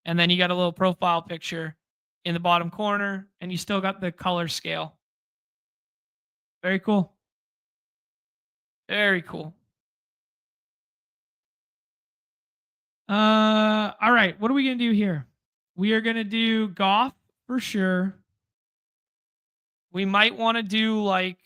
A: And then you got a little profile picture. in the bottom corner, and you still got the color scale. Very cool. Very cool. All right. What are we gonna do here? We are gonna do Goff for sure. We might want to do like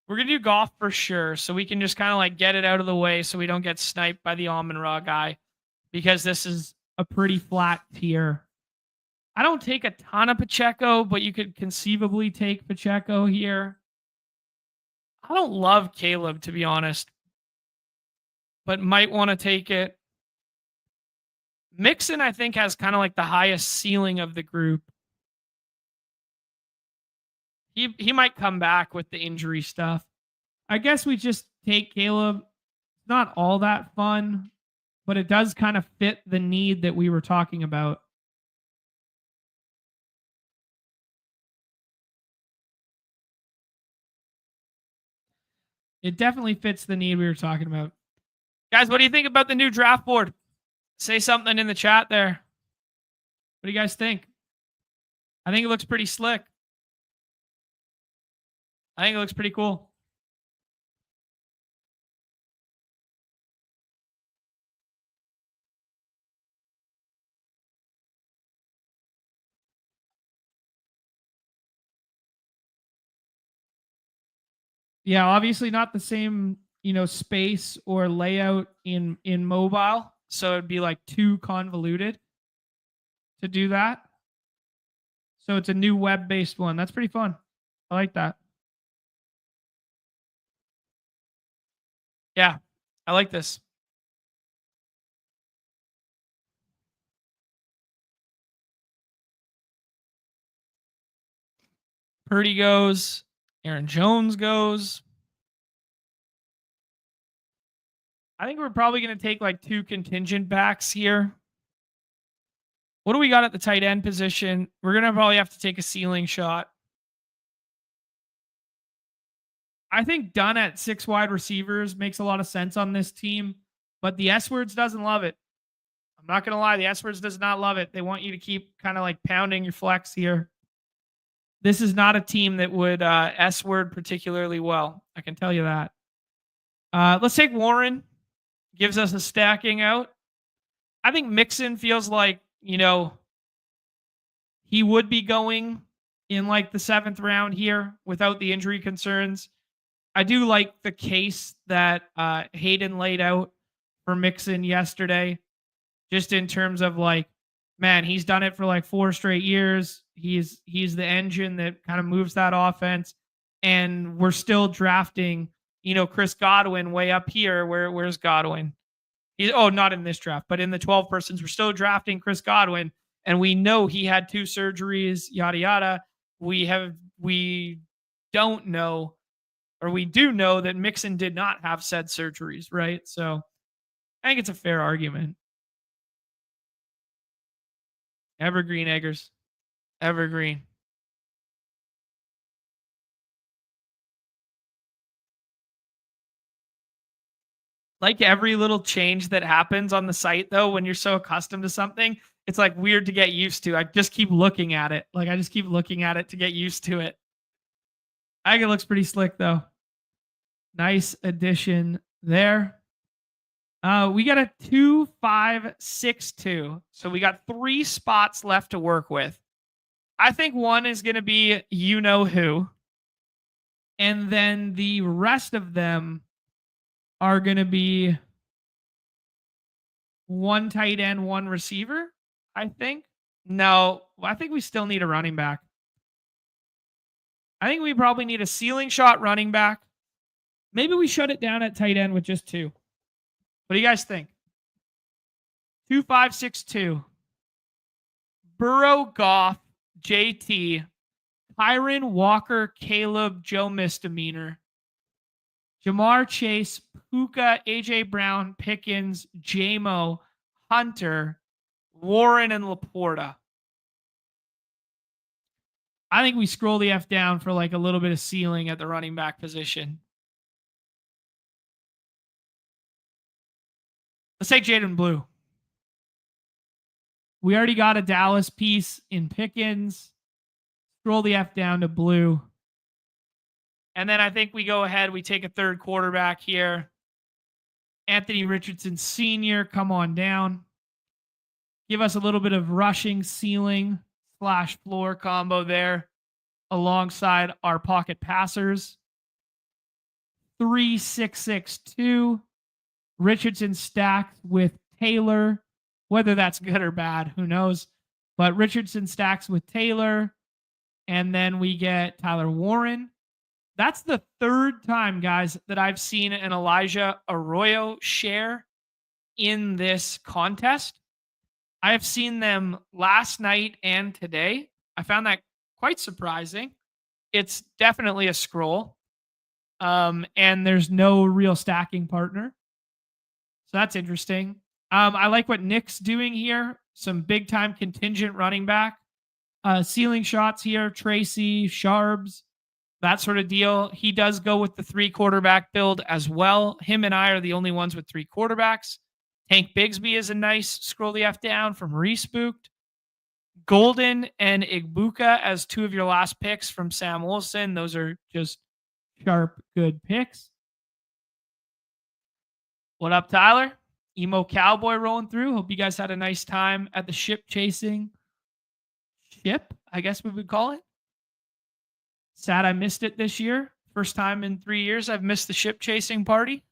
A: we're gonna do Goff for sure, so we can just kind of like get it out of the way, so we don't get sniped by the Amon Ra guy, because this is a pretty flat tier. I don't take a ton of Pacheco, but you could conceivably take Pacheco here. I don't love Caleb, to be honest, but might want to take it. Mixon, I think, has kind of like the highest ceiling of the group. He might come back with the injury stuff. I guess we just take Caleb. It's not all that fun, but it does kind of fit the need that we were talking about. It definitely fits the need we were talking about. Guys, what do you think about the new draft board? Say something in the chat there. What do you guys think? I think it looks pretty slick. I think it looks pretty cool. Yeah, obviously not the same, space or layout in mobile, so it'd be like too convoluted to do that. So it's a new web-based one. That's pretty fun. I like that. Yeah, I like this. Purdy goes. Aaron Jones goes. I think we're probably going to take like 2 contingent backs here. What do we got at the tight end position? We're going to probably have to take a ceiling shot. I think Dunn at 6 wide receivers makes a lot of sense on this team, but the S-Words doesn't love it. I'm not going to lie. The S-Words does not love it. They want you to keep kind of like pounding your flex here. This is not a team that would S-word particularly well. I can tell you that. Let's take Warren. Gives us a stacking out. I think Mixon feels like, he would be going in like the 7th round here without the injury concerns. I do like the case that Hayden laid out for Mixon yesterday, just in terms of like, man, he's done it for like 4 straight years. He's the engine that kind of moves that offense, and we're still drafting, Chris Godwin way up here. Where's Godwin? Not in this draft, but in the 12 persons, we're still drafting Chris Godwin, and we know he had 2 surgeries, yada yada. We don't know, or we do know that Mixon did not have said surgeries, right? So I think it's a fair argument. Evergreen Eggers. Evergreen. Like every little change that happens on the site, though, when you're so accustomed to something, it's like weird to get used to. I just keep looking at it. Like I just keep looking at it to get used to it. I think it looks pretty slick, though. Nice addition there. We got a 2-5-6-2. So we got 3 spots left to work with. I think one is going to be who. And then the rest of them are going to be 1 tight end, 1 receiver, I think. No, I think we still need a running back. I think we probably need a ceiling shot running back. Maybe we shut it down at tight end with just 2. What do you guys think? 2-5-6-2. Burrow, Goff, JT, Kyron, Walker, Caleb, Joe Misdemeanor, Jamar Chase, Puka, AJ Brown, Pickens, JMO, Hunter, Warren, and Laporta. I think we scroll the F down for like a little bit of ceiling at the running back position. Let's take Jaden Blue. We already got a Dallas piece in Pickens. Scroll the F down to blue. And then I think we go ahead. We take a third quarterback here. Anthony Richardson Sr., come on down. Give us a little bit of rushing ceiling / floor combo there alongside our pocket passers. 3-6-6-2. Richardson stacked with Taylor. Whether that's good or bad, who knows? But Richardson stacks with Taylor. And then we get Tyler Warren. That's the third time, guys, that I've seen an Elijah Arroyo share in this contest. I have seen them last night and today. I found that quite surprising. It's definitely a scroll. And there's no real stacking partner. So that's interesting. I like what Nick's doing here. Some big time contingent running back. Ceiling shots here. Tracy, Sharbs, that sort of deal. He does go with the 3 quarterback build as well. Him and I are the only ones with 3 quarterbacks. Tank Bigsby is a nice scroll the F down from Respooked. Golden and Igbuka as 2 of your last picks from Sam Olsen. Those are just sharp, good picks. What up, Tyler? Emo Cowboy rolling through. Hope you guys had a nice time at the ship chasing ship, I guess we would call it. Sad I missed it this year. First time in 3 years I've missed the ship chasing party.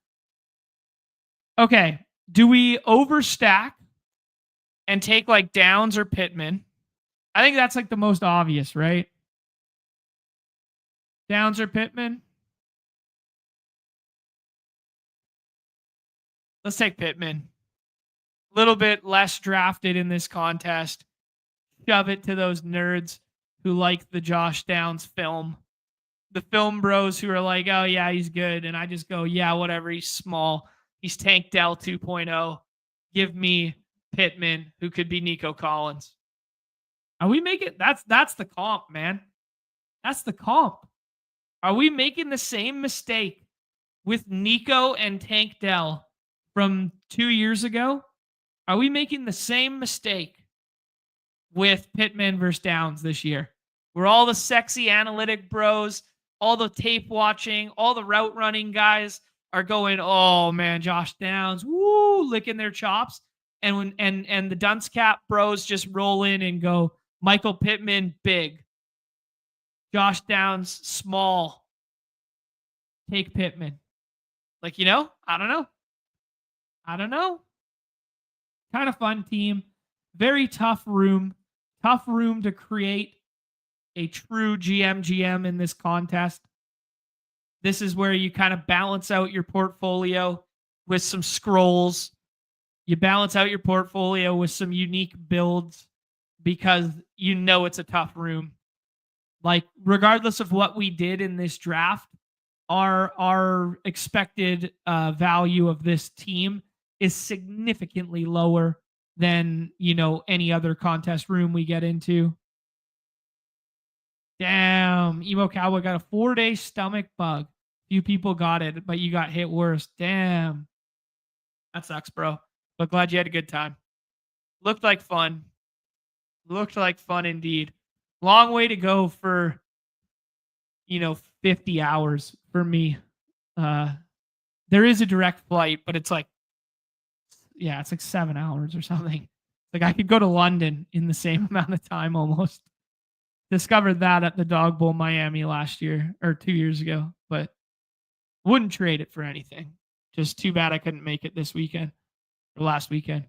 A: Okay. Do we overstack and take like Downs or Pittman? I think that's like the most obvious, right? Downs or Pittman? Let's take Pittman. A little bit less drafted in this contest. Shove it to those nerds who like the Josh Downs film. The film bros who are like, oh yeah, he's good. And I just go, yeah, whatever. He's small. He's Tank Dell 2.0. Give me Pittman, who could be Nico Collins. Are we making that's the comp, man? That's the comp. Are we making the same mistake with Nico and Tank Dell from 2 years ago? Are we making the same mistake with Pittman versus Downs this year? Where all the sexy analytic bros, all the tape watching, all the route running guys are going, oh man, Josh Downs, woo, licking their chops. And when and the dunce cap bros just roll in and go, Michael Pittman, big. Josh Downs, small. Take Pittman. Like, you know, I don't know. Kind of fun team. Very tough room. Tough room to create a true GM in this contest. This is where you kind of balance out your portfolio with some scrolls. You balance out your portfolio with some unique builds because you know it's a tough room. Like, regardless of what we did in this draft, our expected value of this team is significantly lower than, you know, any other contest room we get into. Damn, Emo Cowboy got a 4-day stomach bug. Few people got it, but you got hit worse. Damn. That sucks, bro. But glad you had a good time. Looked like fun. Looked like fun indeed. Long way to go for, 50 hours for me. There is a direct flight, but it's like 7 hours or something. Like I could go to London in the same amount of time almost. Discovered that at the Dog Bowl Miami last year or 2 years ago, but wouldn't trade it for anything. Just too bad I couldn't make it this weekend or last weekend.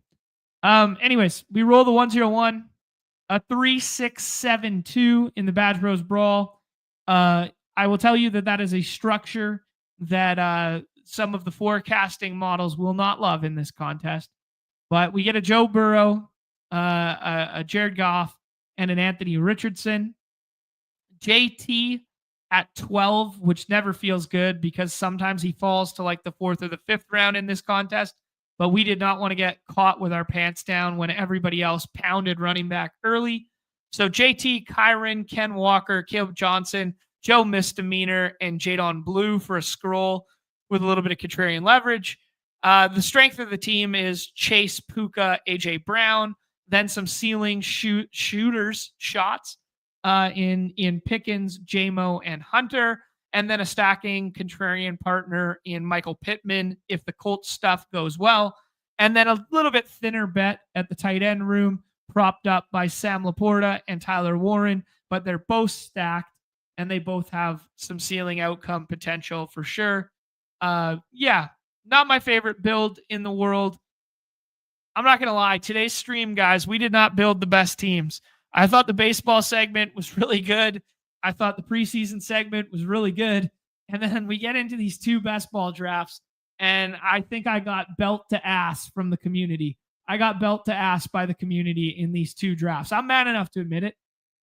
A: Anyways, we roll the 101, a 3-6-7-2 in the Badge Bros Brawl. I will tell you that is a structure that some of the forecasting models will not love in this contest. But we get a Joe Burrow, a Jared Goff, and an Anthony Richardson. JT at 12, which never feels good because sometimes he falls to like the 4th or the 5th round in this contest. But we did not want to get caught with our pants down when everybody else pounded running back early. So JT, Kyron, Ken Walker, Caleb Johnson, Joe Misdemeanor, and Jadon Blue for a scroll with a little bit of contrarian leverage. The strength of the team is Chase, Puka, AJ Brown. then some ceiling shots in Pickens, JMO, and Hunter, and then a stacking contrarian partner in Michael Pittman if the Colts stuff goes well, and then a little bit thinner bet at the tight end room, propped up by Sam Laporta and Tyler Warren, but they're both stacked and they both have some ceiling outcome potential for sure. Yeah, not my favorite build in the world. I'm not going to lie. Today's stream, guys, we did not build the best teams. I thought the baseball segment was really good. I thought the preseason segment was really good. And then we get into these two best ball drafts, and I think I got belt to ass from the community. I got belt to ass by the community in these two drafts. I'm man enough to admit it.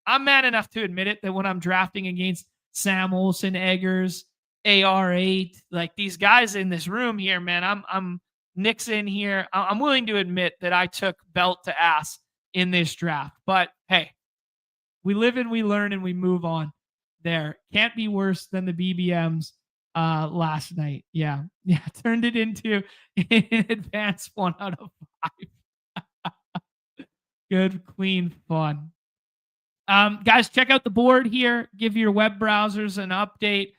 A: I'm man enough to admit it that when I'm drafting against Sam Olsen, Eggers, AR8, like these guys in this room here, man, I'm Nixon here. I'm willing to admit that I took belt to ass in this draft. But hey, we live and we learn and we move on. There can't be worse than the BBMs last night. Yeah, turned it into an advanced 1 out of 5. Good, clean fun. Guys, check out the board here. Give your web browsers an update.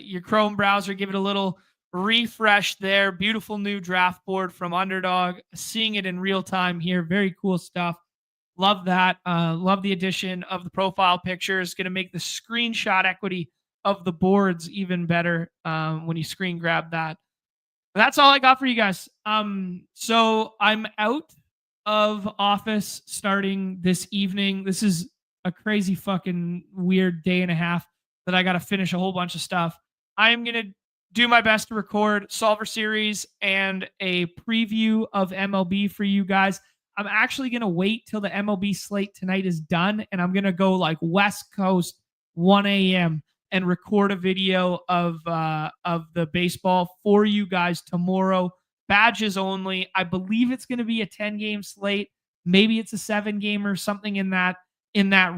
A: Your Chrome browser, give it a little refresh there. Beautiful new draft board from Underdog. Seeing it in real time here. Very cool stuff. Love that. Love the addition of the profile pictures. Going to make the screenshot equity of the boards even better when you screen grab that. But that's all I got for you guys. So I'm out of office starting this evening. This is a crazy fucking weird day and a half that I got to finish a whole bunch of stuff. I'm going to do my best to record Solver Series and a preview of MLB for you guys. I'm actually going to wait till the MLB slate tonight is done, and I'm going to go like West Coast 1 a.m. and record a video of the baseball for you guys tomorrow. Badges only. I believe it's going to be a 10-game slate. Maybe it's a 7-game or something in that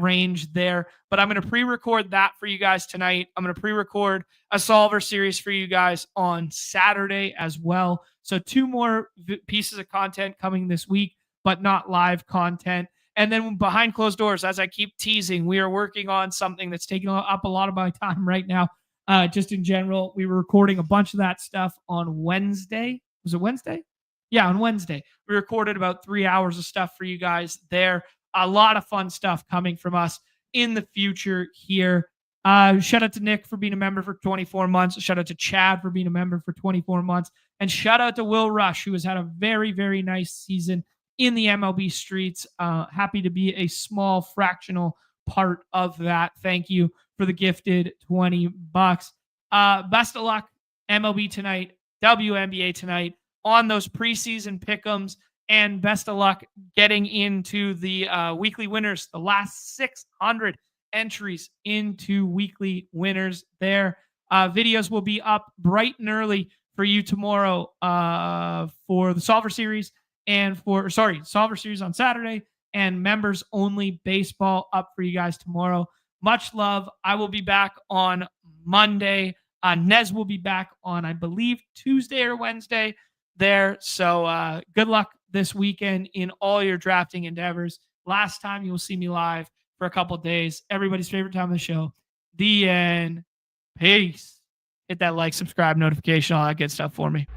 A: range there. But I'm going to pre-record that for you guys tonight. I'm going to pre-record a Solver Series for you guys on Saturday as well. So 2 more pieces of content coming this week, but not live content. And then behind closed doors, as I keep teasing, we are working on something that's taking up a lot of my time right now. Just in general, we were recording a bunch of that stuff on Wednesday. Was it Wednesday? Yeah, on Wednesday. We recorded about 3 hours of stuff for you guys there. A lot of fun stuff coming from us in the future here. Shout out to Nick for being a member for 24 months. Shout out to Chad for being a member for 24 months. And shout out to Will Rush, who has had a very, very nice season in the MLB streets. Happy to be a small fractional part of that. Thank you for the gifted $20. Best of luck MLB tonight, WNBA tonight on those preseason pick ems, and best of luck getting into the weekly winners, the last 600 entries into weekly winners there. Videos will be up bright and early for you tomorrow for the Solver Series and Solver Series on Saturday, and members only baseball up for you guys tomorrow. Much love. I will be back on Monday. Nez will be back on, I believe, Tuesday or Wednesday there. So good luck this weekend in all your drafting endeavors. Last time you will see me live for a couple of days. Everybody's favorite time of the show. The end. Peace. Hit that like, subscribe, notification, all that good stuff for me.